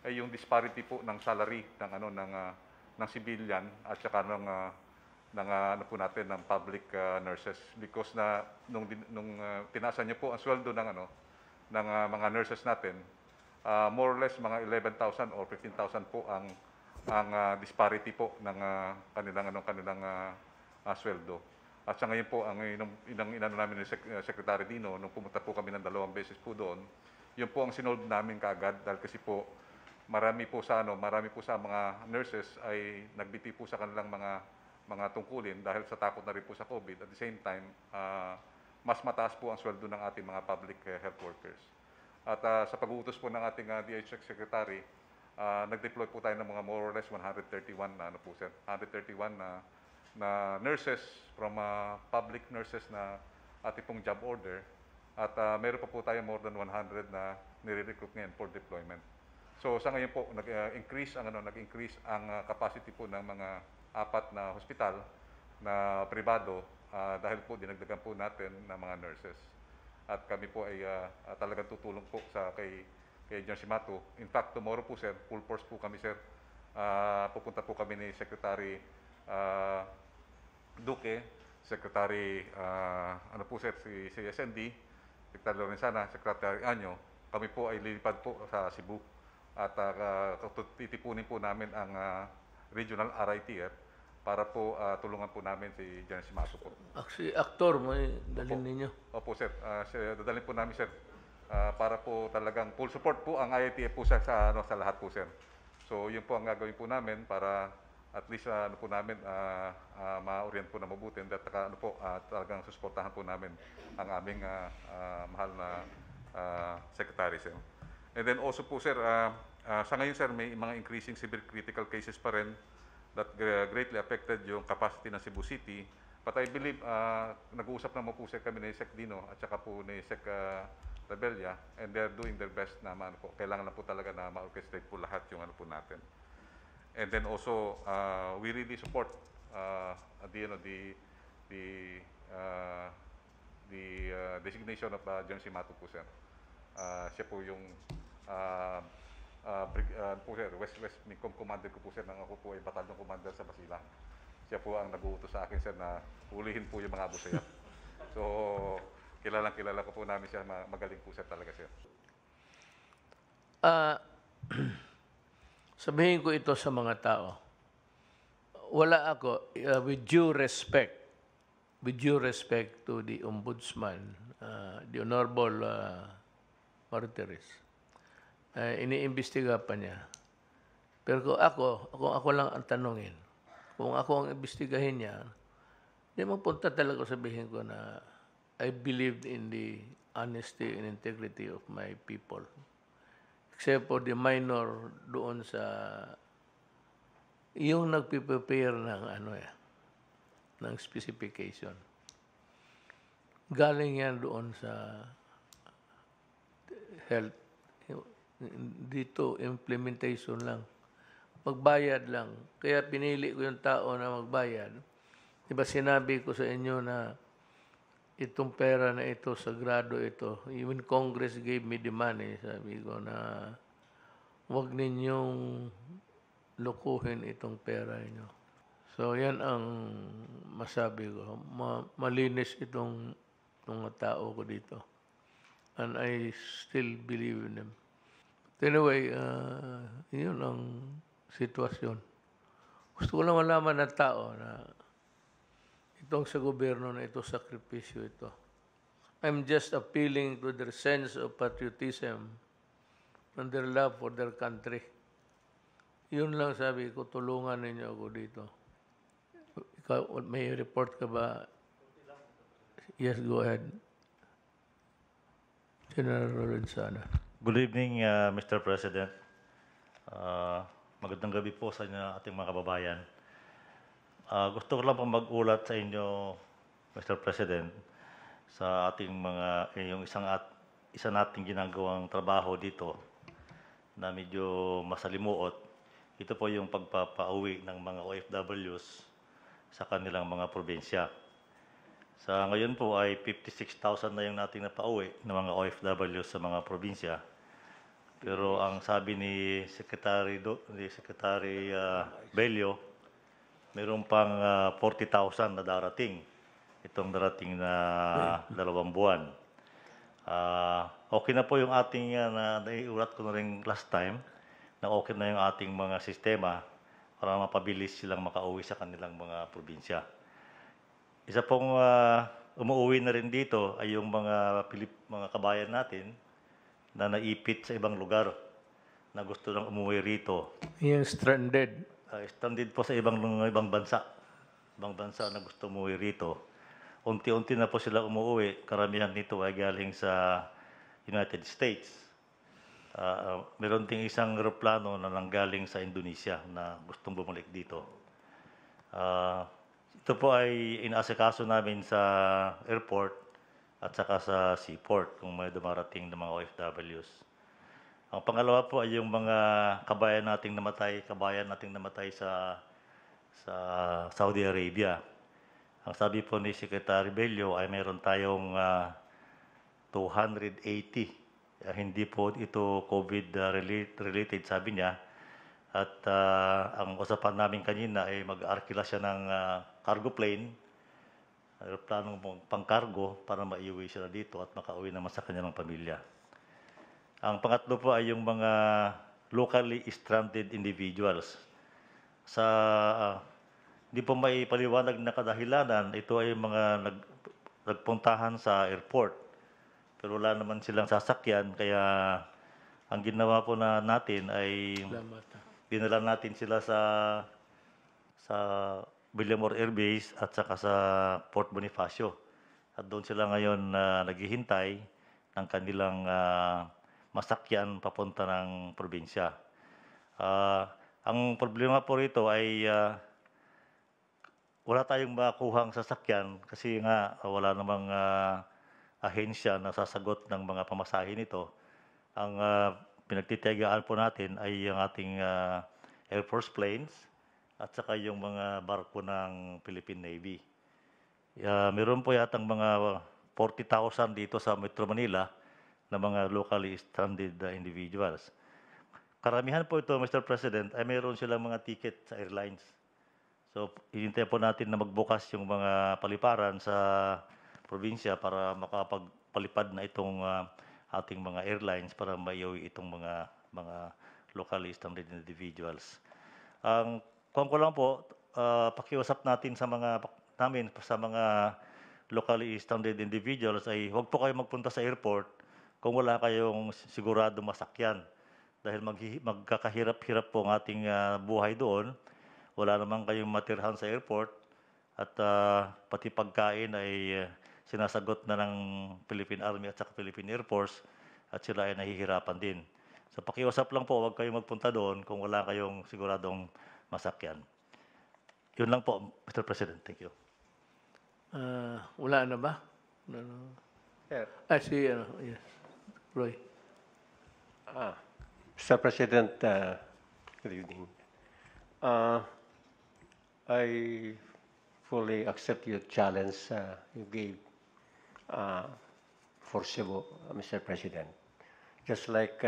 ay yung disparity po ng salary ng civilian at saka ng po natin ng public nurses, because nung tinaasan niyo po ang sweldo ng mga nurses natin, more or less mga 11,000 or 15,000 po ang disparity po ng kanilang sweldo. At sa ngayon po, ang inano namin ni Secretary Dino, nung pumunta po kami ng 2 beses po doon, yun po ang sinolve namin kaagad, dahil kasi po marami po sa mga nurses ay nagbiti po sa kanilang mga tungkulin dahil sa takot na rin po sa COVID. At the same time, mas mataas po ang sweldo ng ating mga public health workers. At sa pag-uutos po ng ating DHS Secretary, nag-deploy po tayo ng mga more or less 131 na nurses from public nurses na ating pong job order. At meron pa po tayo more than 100 na nire-recruit ngayon for deployment. So sa ngayon po, nag-increase ang capacity po ng mga 4 na hospital na pribado dahil po dinagdagan po natin ng mga nurses. At kami po ay talagang tutulong po kay John Simato. In fact, tomorrow po sir, full force po kami sir. Pupunta po kami ni Secretary Duque, Secretary si SND, Secretary Lorenzana, Secretary Anyo. Kami po ay lilipad po sa Cebu at titipunin po namin ang regional RITF para po tulungan po namin si John Simato po. Actually, aktor mo dalhin ninyo. Opo sir, dadalhin po namin sir para po talagang full support po ang IITF po sa lahat po sir. So yun po ang gagawin po namin para at least po namin ma-orient po na mabuti at talagang susuportahan po namin ang aming mahal na secretary sir. And then also po sir, sa ngayon sir may mga increasing severe critical cases pa rin that greatly affected yung capacity ng Cebu City. But I believe nag-uusap naman po sir kami ni Sec Dino at saka po ni Sec Rebella, and they're doing their best na kailangan na po talaga na ma-orchestrate po lahat yung po natin. And then also, we really support the designation of John Simato po sir. Siya po yung West Mingcom Commander ko po sir, nang ako po ay Battalion Commander sa Basilan. Siya po ang nag-uutos sa akin sir na hulihin po yung mga Abu Sayyaf. So, kilala ko po namin siya, magaling po sir talaga sir. Sabihin ko ito sa mga tao. Wala ako, with due respect to the Ombudsman, the Honorable Martires, iniimbestiga pa niya. Pero kung ako lang ang tanungin, kung ako ang imbestigahin niya, hindi mapunta talaga sabihin ko na I believed in the honesty and integrity of my people. Except for the minor doon sa yung nagpiprepare ng specification. Galing yan doon sa health. Dito, implementation lang. Magbayad lang. Kaya pinili ko yung tao na magbayad. Diba sinabi ko sa inyo na itong pera na ito, sagrado ito. Even Congress gave me the money. Sabi ko na huwag ninyong lukuhin itong pera niyo. So, yan ang masabi ko. Malinis itong mga tao ko dito. And I still believe in them. But anyway, yun ang sitwasyon. Gusto ko lang malaman ng tao na itong sa gobyerno na ito, sakripisyo ito. I'm just appealing to their sense of patriotism and their love for their country. Yun lang sabi ko, tulungan ninyo ako dito. Ikaw, may report ka ba? Yes, go ahead. General Lorenzana. Good evening, Mr. President. Magandang gabi po sa inyo, ating mga kababayan. Gusto ko lang po mag-ulat sa inyo, Mr. President, sa ating yung isa nating ginagawang trabaho dito na medyo masalimuot. Ito po yung pagpapauwi ng mga OFWs sa kanilang mga probinsya. Sa ngayon po ay 56,000 na yung nating napauwi ng mga OFWs sa mga probinsya. Pero ang sabi ni Secretary Bello, mayroon pang 40,000 na darating. Itong darating na 2 buwan. Okay na po yung ating, naiulat ko na rin last time, na okay na yung ating mga sistema para mapabilis silang makauwi sa kanilang mga probinsya. Isa pong umuwi na rin dito ay yung mga kabayan natin na naipit sa ibang lugar na gusto nang umuwi rito. Yung stranded. Stranded po sa ibang bansa. Ibang bansa na gusto umuwi rito. Unti-unti na po sila umuwi. Karamihan nito ay galing sa United States. Meron ding isang eroplano na nanggaling sa Indonesia na gustong bumalik dito. Ito po ay inaasikaso namin sa airport at saka sa seaport kung may dumarating ng mga OFWs. Ang pangalawa po ay yung mga kabayan nating namatay sa Saudi Arabia. Ang sabi po ni Secretary Bello ay mayroon tayong 280. Hindi po ito COVID-related, sabi niya. At ang usapan namin kanina ay mag-arkila siya ng cargo plane, aeroplanong pang-cargo para maiuwi sila dito at makauwi naman sa kanilang pamilya. Ang pangatlo po ay yung mga locally stranded individuals. Hindi po may paliwanag na kadahilanan, ito ay mga nagpuntahan sa airport. Pero wala naman silang sasakyan, kaya ang ginawa po natin ay dinala natin sila sa Villamor Air Base at saka sa Port Bonifacio. At doon sila ngayon naghihintay ng kanilang masakyan papunta ng probinsya. Ang problema po rito ay wala tayong makuhang sasakyan kasi nga wala namang ahensya na sasagot ng mga pamasahe nito. Ang pinagtitiyagaan po natin ay yung ating Air Force planes at saka yung mga barko ng Philippine Navy. Meron po yatang mga 40,000 dito sa Metro Manila na mga locally stranded individuals. Karamihan po ito, Mr. President, ay meron silang mga ticket sa airlines. So, hinintay po natin na magbukas yung mga paliparan sa probinsya para makapagpalipad na itong ating mga airlines para maiuwi itong mga locally stranded individuals. Kung ko lang po, pakiusap natin sa mga locally stranded individuals ay huwag po kayo magpunta sa airport kung wala kayong sigurado masakyan. Dahil magkakahirap-hirap po ang ating buhay doon. Wala naman kayong matirhan sa airport at pati pagkain ay sinasagot na ng Philippine Army at saka Philippine Air Force at sila ay nahihirapan din. So pakiusap lang po, huwag kayong magpunta doon kung wala kayong siguradong masakyan. Yun lang po, Mr. President. Thank you. Wala na ba? Sir. Yes. Roy. Mr. President, good evening. I fully accept your challenge you gave for Cebu, Mr. President. Just like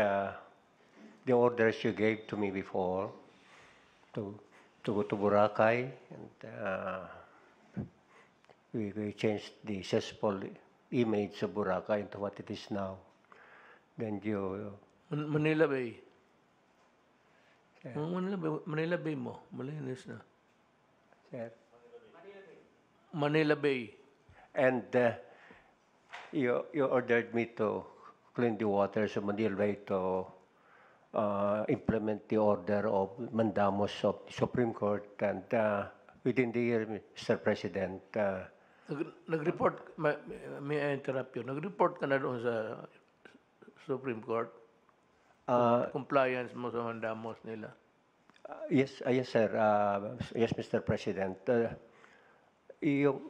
the orders you gave to me before to go to Boracay, and we changed the cesspool image of Boracay into what it is now. Then you... Manila Bay. Manila Bay mo. Malinis na. Sir. Manila Bay. And you ordered me to clean the waters of Manila Bay to implement the order of mandamus of the Supreme Court, and within the year, Mr. President. Nag-report, may I interrupt you? Nag-report ka na doon sa Supreme Court? Compliance mo sa mandamos nila? Yes, sir. Yes, Mr. President.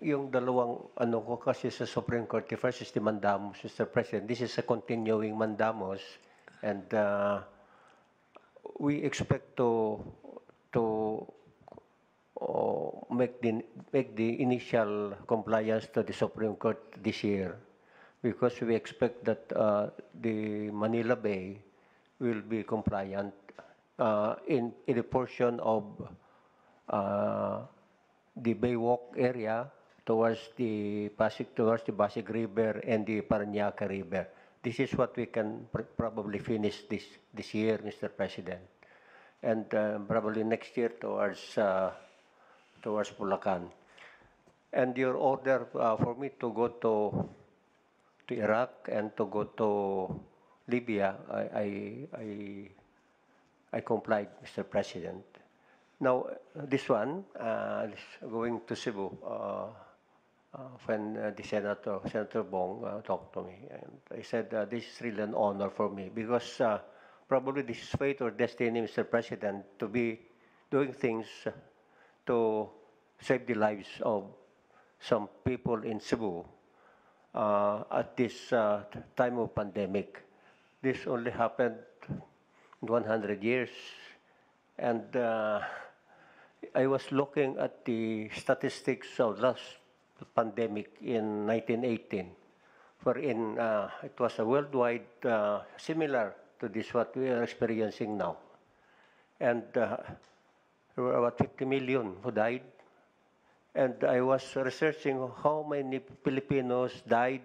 Yung dalawang ano ko kasi sa Supreme Court, the first is the mandamus, Mr. President. This is a continuing mandamus, and we expect to make the initial compliance to the Supreme Court this year, because we expect that the Manila Bay will be compliant in the portion of the Baywalk area towards the Pasig River and the Parañaque River. This is what we can probably finish this year, Mr. President, and probably next year towards Bulacan. And your order for me to go to Iraq and to go to Libya, I complied, Mr. President. Now, this one, going to Cebu, when the Senator Bong talked to me, and I said, this is really an honor for me because probably this is fate or destiny, Mr. President, to be doing things to save the lives of some people in Cebu at this time of pandemic. This only happened in 100 years. And I was looking at the statistics of last pandemic in 1918, wherein it was a worldwide similar to this what we are experiencing now. And there were about 50 million who died. And I was researching how many Filipinos died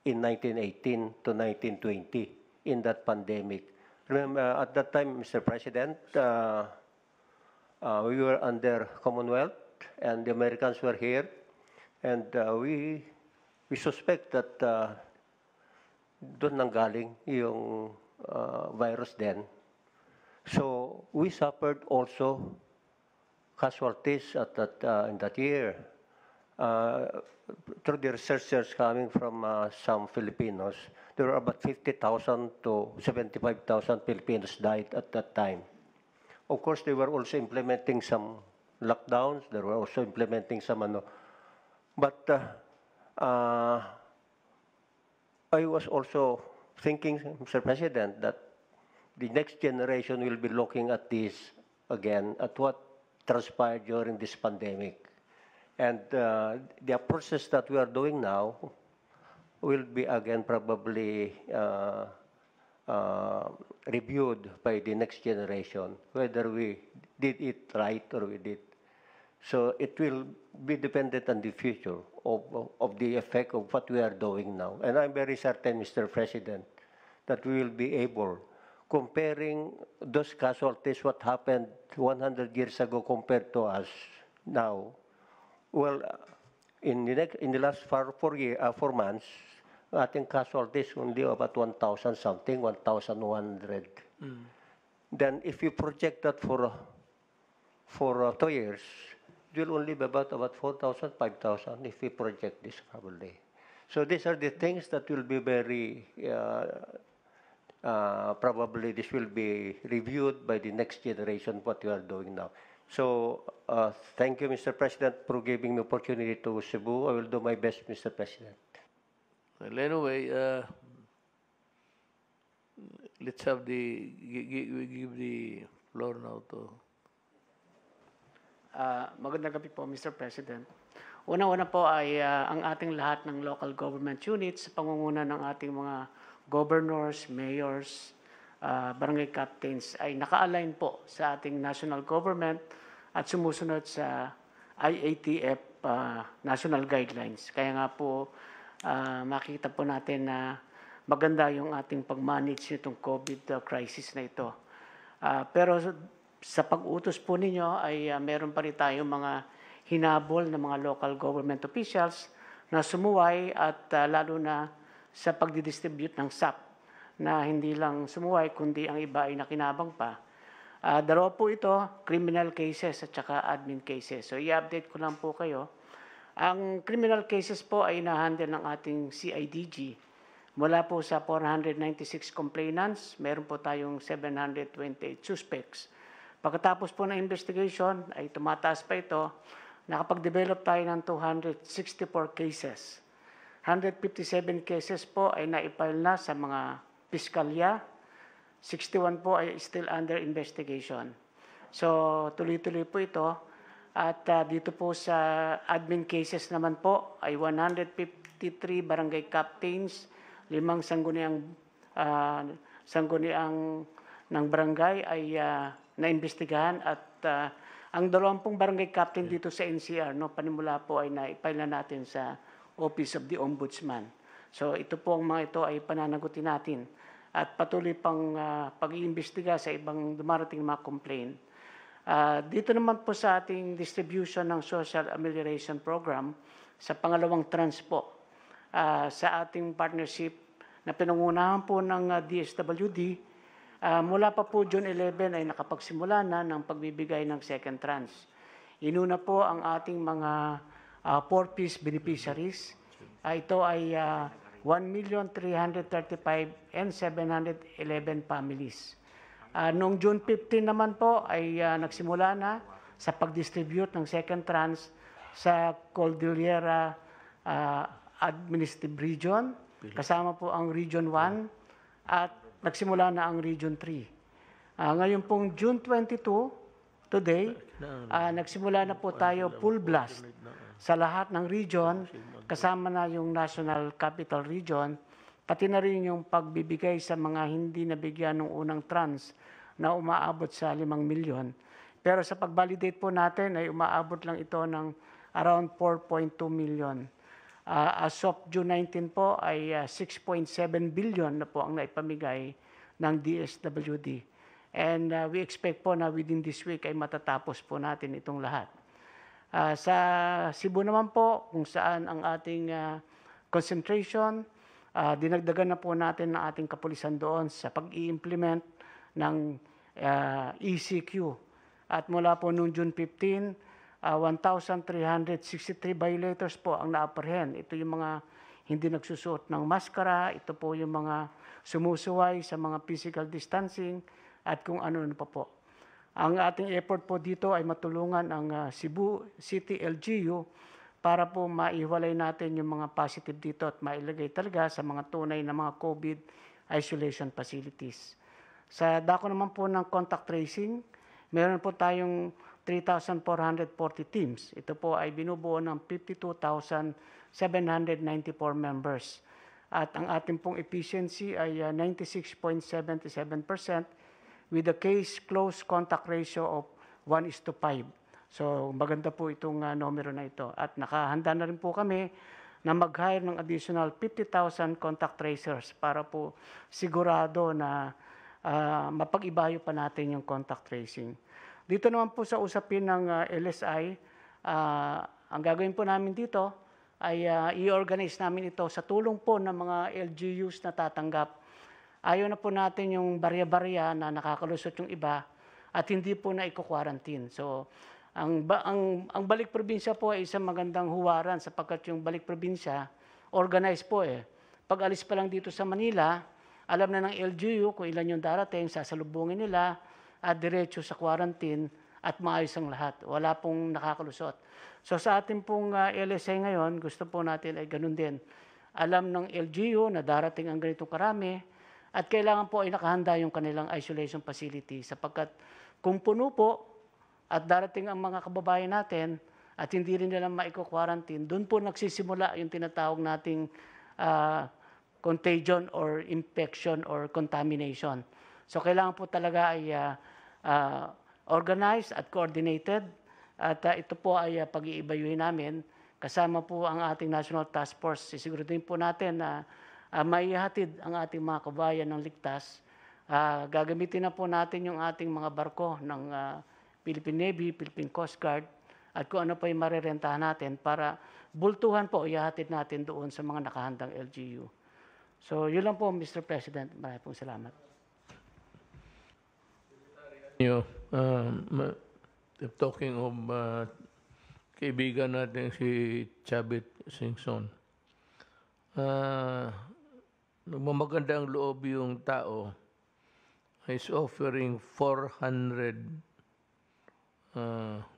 in 1918 to 1920 in that pandemic. Remember, at that time, Mr. President, we were under Commonwealth, and the Americans were here, and we suspect that doon nanggaling yung virus then. So we suffered also casualties at in that year. Through the researchers coming from some Filipinos, there were about 50,000 to 75,000 Filipinos died at that time. Of course, they were also implementing some lockdowns. They were also implementing some But I was also thinking, Mr. President, that the next generation will be looking at this again, at what transpired during this pandemic. And the process that we are doing now will be again probably reviewed by the next generation, whether we did it right or we did. So it will be dependent on the future of the effect of what we are doing now. And I'm very certain, Mr. President, that we will be able, comparing those casualties, what happened 100 years ago compared to us now. Well, in the last 4 months, ating casualties only about 1,000 something, 1,100. Then if you project that for 2 years, it will only be about 4,000, 5,000 if we project this probably. So these are the things that will be very, probably this will be reviewed by the next generation, what we are doing now. So thank you, Mr. President, for giving me opportunity to Cebu. I will do my best, Mr. President. Well, anyway, let's have give the floor now to... Magandang gabi po, Mr. President. Una-una po ay ang ating lahat ng local government units sa pangunguna ng ating mga governors, mayors, barangay captains ay naka-align po sa ating national government at sumusunod sa IATF national guidelines. Kaya nga po makita po natin na maganda yung ating pag-manage nitong COVID crisis na ito. Pero sa pag-utos po ninyo ay meron pa rin tayong mga hinabol ng mga local government officials na sumuway at lalo na sa pagdidistribute ng SAP na hindi lang sumuway kundi ang iba ay nakinabang pa. Dalawa po ito, criminal cases at saka admin cases. So i-update ko lang po kayo. Ang criminal cases po ay na-handle ng ating CIDG. Mula po sa 496 complainants, meron po tayong 728 suspects. Pagkatapos po ng investigation, ay tumataas pa ito, nakapag-develop tayo ng 264 cases. 157 cases po ay naipile na sa mga piskalya, 61 po ay still under investigation. So tuloy-tuloy po ito. At dito po sa admin cases naman po ay 153 barangay captains, 5 sangguniang sangguniang ng barangay ay naimbestigahan at ang 20 barangay captain dito sa NCR, no, panimula po ay naipile na natin sa Office of the Ombudsman. So ito po ang mga ito ay pananagutin natin at patuloy pang pag-iimbestiga sa ibang dumarating mga complaint. Dito naman po sa ating distribution ng Social Amelioration Program, sa pangalawang tranche po, sa ating partnership na pinangunahan po ng DSWD, mula pa po June 11 ay nakapagsimula na ng pagbibigay ng second tranche. Inuna po ang ating mga 4-piece beneficiaries. Ito ay 1,335,711 families. Noong June 15 naman po ay nagsimula na sa pag-distribute ng second tranche sa Cordillera Administrative Region, kasama po ang Region 1 at nagsimula na ang Region 3. Ngayon pong June 22, today, nagsimula na po tayo full blast sa lahat ng region, kasama na yung National Capital Region, pati na rin yung pagbibigay sa mga hindi nabigyan ng unang tranche na umaabot sa 5 milyon. Pero sa pag-validate po natin ay umaabot lang ito ng around 4.2 million. As of June 19 po ay 6.7 billion na po ang naipamigay ng DSWD. And we expect po na within this week ay matatapos po natin itong lahat. Sa Cebu naman po, kung saan ang ating concentration, dinagdagan na po natin ang ating kapulisan doon sa pag-i-implement ng ECQ. At mula po noong June 15, 1,363 violators po ang na-apprehend. Ito yung mga hindi nagsusuot ng maskara, ito po yung mga sumusuway sa mga physical distancing at kung ano pa po. Ang ating effort po dito ay matulungan ang Cebu City LGU para po maiwalay natin yung mga positive dito at mailagay talaga sa mga tunay na mga COVID isolation facilities. Sa dako naman po ng contact tracing, meron po tayong 3,440 teams. Ito po ay binubuo ng 52,794 members. At ang ating pong efficiency ay 96.77% with a case close contact ratio of 1:5. So maganda po itong numero na ito. At nakahanda na rin po kami na mag-hire ng additional 50,000 contact tracers para po sigurado na mapag-ibayo pa natin yung contact tracing. Dito naman po sa usapin ng LSI, ang gagawin po namin dito ay i-organize namin ito sa tulong po ng mga LGUs na tatanggap. Ayaw na po natin yung barya-barya na nakakalusot yung iba at hindi po na i-quarantine. So, ang balik probinsya po ay isang magandang huwaran sapagkat yung balik probinsya, organized po eh. Pag alis pa lang dito sa Manila, alam na ng LGU kung ilan yung darating, sasalubungin nila at diretso sa quarantine at maayos ang lahat. Wala pong nakakalusot. So sa ating pong LSA ngayon, gusto po natin ay ganun din. Alam ng LGU na darating ang ganitong karami at kailangan po ay nakahanda yung kanilang isolation facility sapagkat kung puno po at darating ang mga kababayan natin at hindi rin nila maiko-quarantine, doon po nagsisimula yung tinatawag nating contagion or infection or contamination. So kailangan po talaga ay organized at coordinated at ito po ay pag-iibayuhin namin kasama po ang ating National Task Force. Sisiguraduhin po natin na maihatid ang ating mga kabayan ng ligtas. Gagamitin na po natin yung ating mga barko ng Philippine Navy, Philippine Coast Guard at kung ano pa yung marerentahan natin para bultuhan po ihatid natin doon sa mga nakahandang LGU. So yun lang po, Mr. President. Maraming pong salamat. Talking of kaibigan natin si Chavit Singson, maganda ang loob yung tao, is offering 400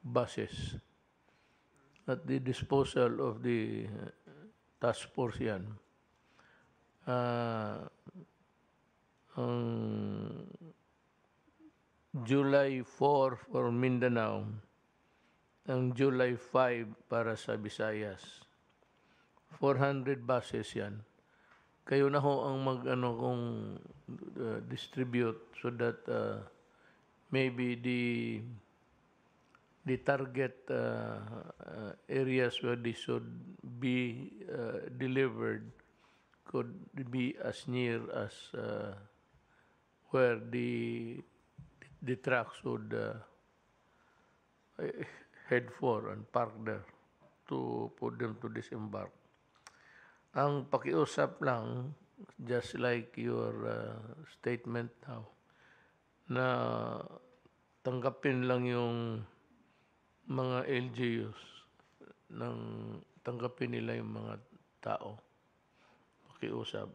buses at the disposal of the task force yan. July 4 for Mindanao, ang July 5 para sa Visayas. 400 buses yan. kayo na ho ang mag-ano kung distribute so that maybe the target areas where they should be delivered could be as near as where the trucks would head for and park there to put them to disembark. Ang pakiusap lang, just like your statement now, na tanggapin lang yung mga LGUs, tanggapin nila yung mga tao. Pakiusap.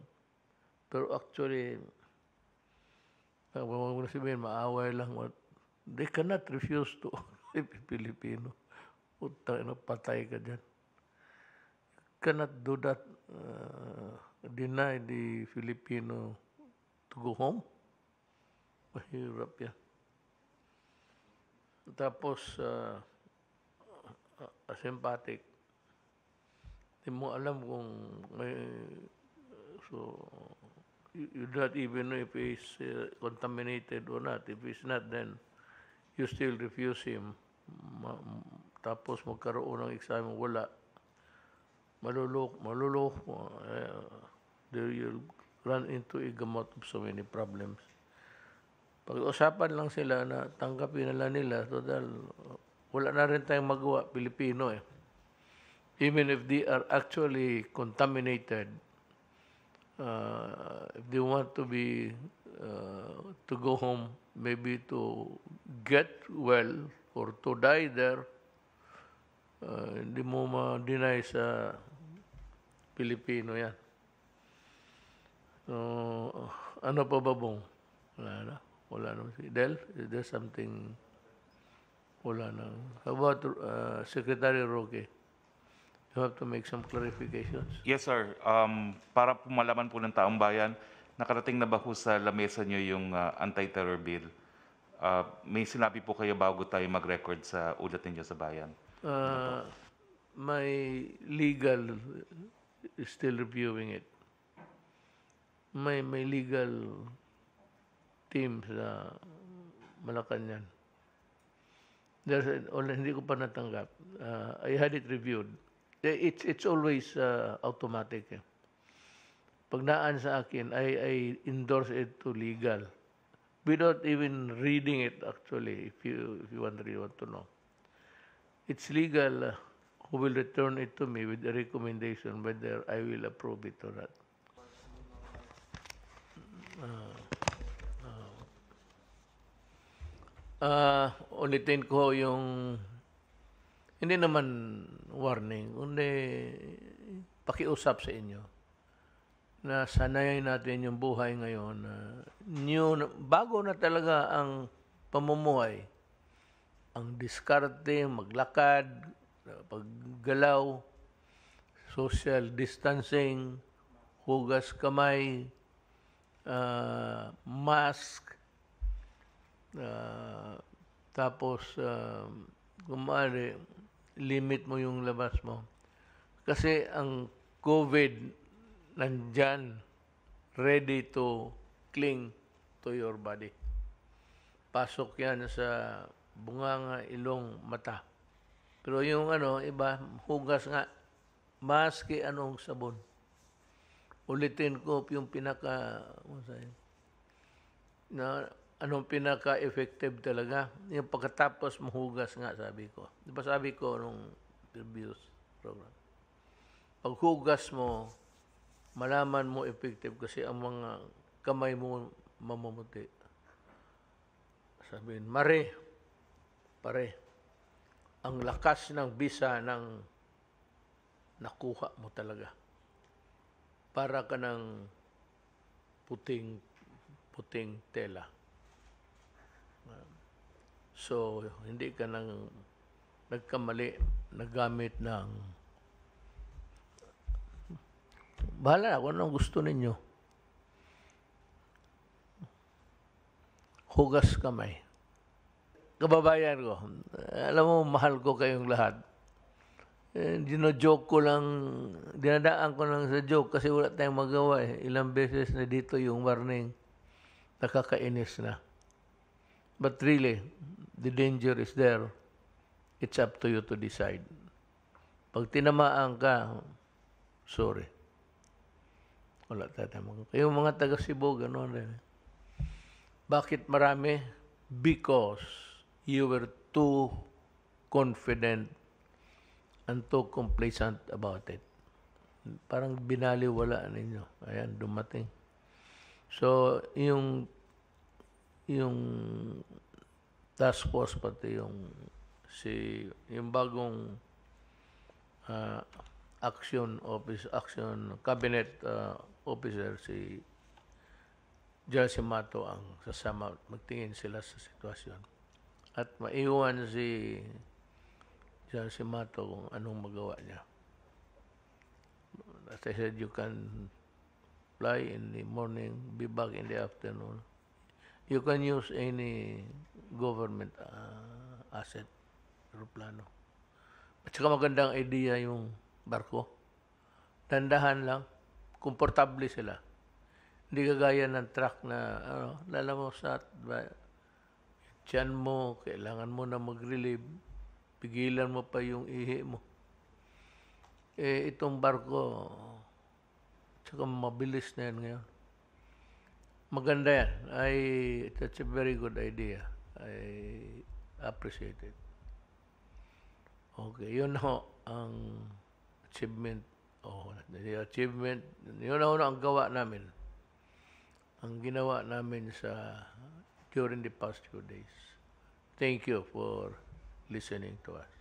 Pero actually, huwag mo na sabihin, maaway lang. They cannot refuse to Filipino. Utang ina, patay ka dyan. Cannot do that, deny the Filipino to go home. Mahirap yan. Tapos, asympathetic. Hindi mo alam kung may, so, you don't even know if he's contaminated or not. If he's not, then you still refuse him. Tapos magkaroon ng exam, wala. Maluloko. There you'll run into a gamot of so many problems. Pag-usapan lang sila na tanggapin nila, total, wala na rin tayong magawa, Pilipino eh. Even if they are actually contaminated, if they want to be, to go home, maybe to get well or to die there, hindi mo ma-deny sa Pilipino yan. So, ano pa ba bong? Wala na. Wala na. Del, is there something? Wala na. How about Secretary Roque? You have to make some clarifications. Yes, sir. Para po malaman po ng taong bayan, nakarating na ba po sa lamesa nyo yung anti-terror bill? May sinabi po kayo bago tayo mag-record sa ulat ninyo sa bayan? My legal is still reviewing it. May legal team sa Malacanang. Hindi ko pa natanggap. I had it reviewed. It's always automatic. Eh. Pag naan sa akin, I endorse it to legal. Without even reading it actually, if you really want to know. It's legal who will return it to me with a recommendation whether I will approve it or not. Ulitin ko yung hindi naman warning, kundi pakiusap sa inyo na sanayin natin yung buhay ngayon. Bago na talaga ang pamumuhay. Ang diskarte, maglakad, paggalaw, social distancing, hugas kamay, mask, tapos kung maaari, limit mo yung labas mo. Kasi ang COVID nandyan, ready to cling to your body. Pasok yan sa bunganga, ilong, mata. Pero yung iba, hugas nga, maski anong sabon. Ulitin ko yung anong pinaka-effective talaga. Yung pagkatapos mahugas nga, sabi ko. Di ba sabi ko nung previous program? Paghugas mo, malaman mo effective kasi ang mga kamay mo mamumuti. Sabihin, pare, ang lakas ng bisa ng nakuha mo talaga. Para ka ng puting tela. So, hindi ka nang nagkamali, nagamit ng bahala na kung anong gusto ninyo. Hugas kamay. Kababayan ko, alam mo, mahal ko kayong lahat. Dino-joke ko lang, dinadaan ko lang sa joke kasi wala tayong magawa eh. Ilang beses na dito yung warning. Nakakainis na. But really, the danger is there. It's up to you to decide. Pag tinamaan ka, sorry. Wala tayong magawa. Yung mga taga Cebu, gano'n rin. Bakit marami? Because you were too confident and too complacent about it. Parang binaliwala ninyo. Ayan, dumating. So, yung task force pati yung bagong action cabinet officer si Jesse Mato ang sasama, magtingin sila sa sitwasyon. At maiwan si Jesse Mato kung anong magawa niya. As I said, you can fly in the morning, be back in the afternoon. You can use any government asset, aeroplano. At saka magandang idea yung barko. Dandahan lang, komportable sila. Hindi kagaya ng truck na, lala mo sa tiyan mo, kailangan mo na mag-relieve, pigilan mo pa yung ihi mo. Eh, itong barko, tsaka mabilis na yan ngayon. Maganda yan. That's a very good idea. I appreciate it. Okay, yun ho ang achievement. Yun ho ang gawa namin. Ang ginawa namin during the past few days. Thank you for listening to us.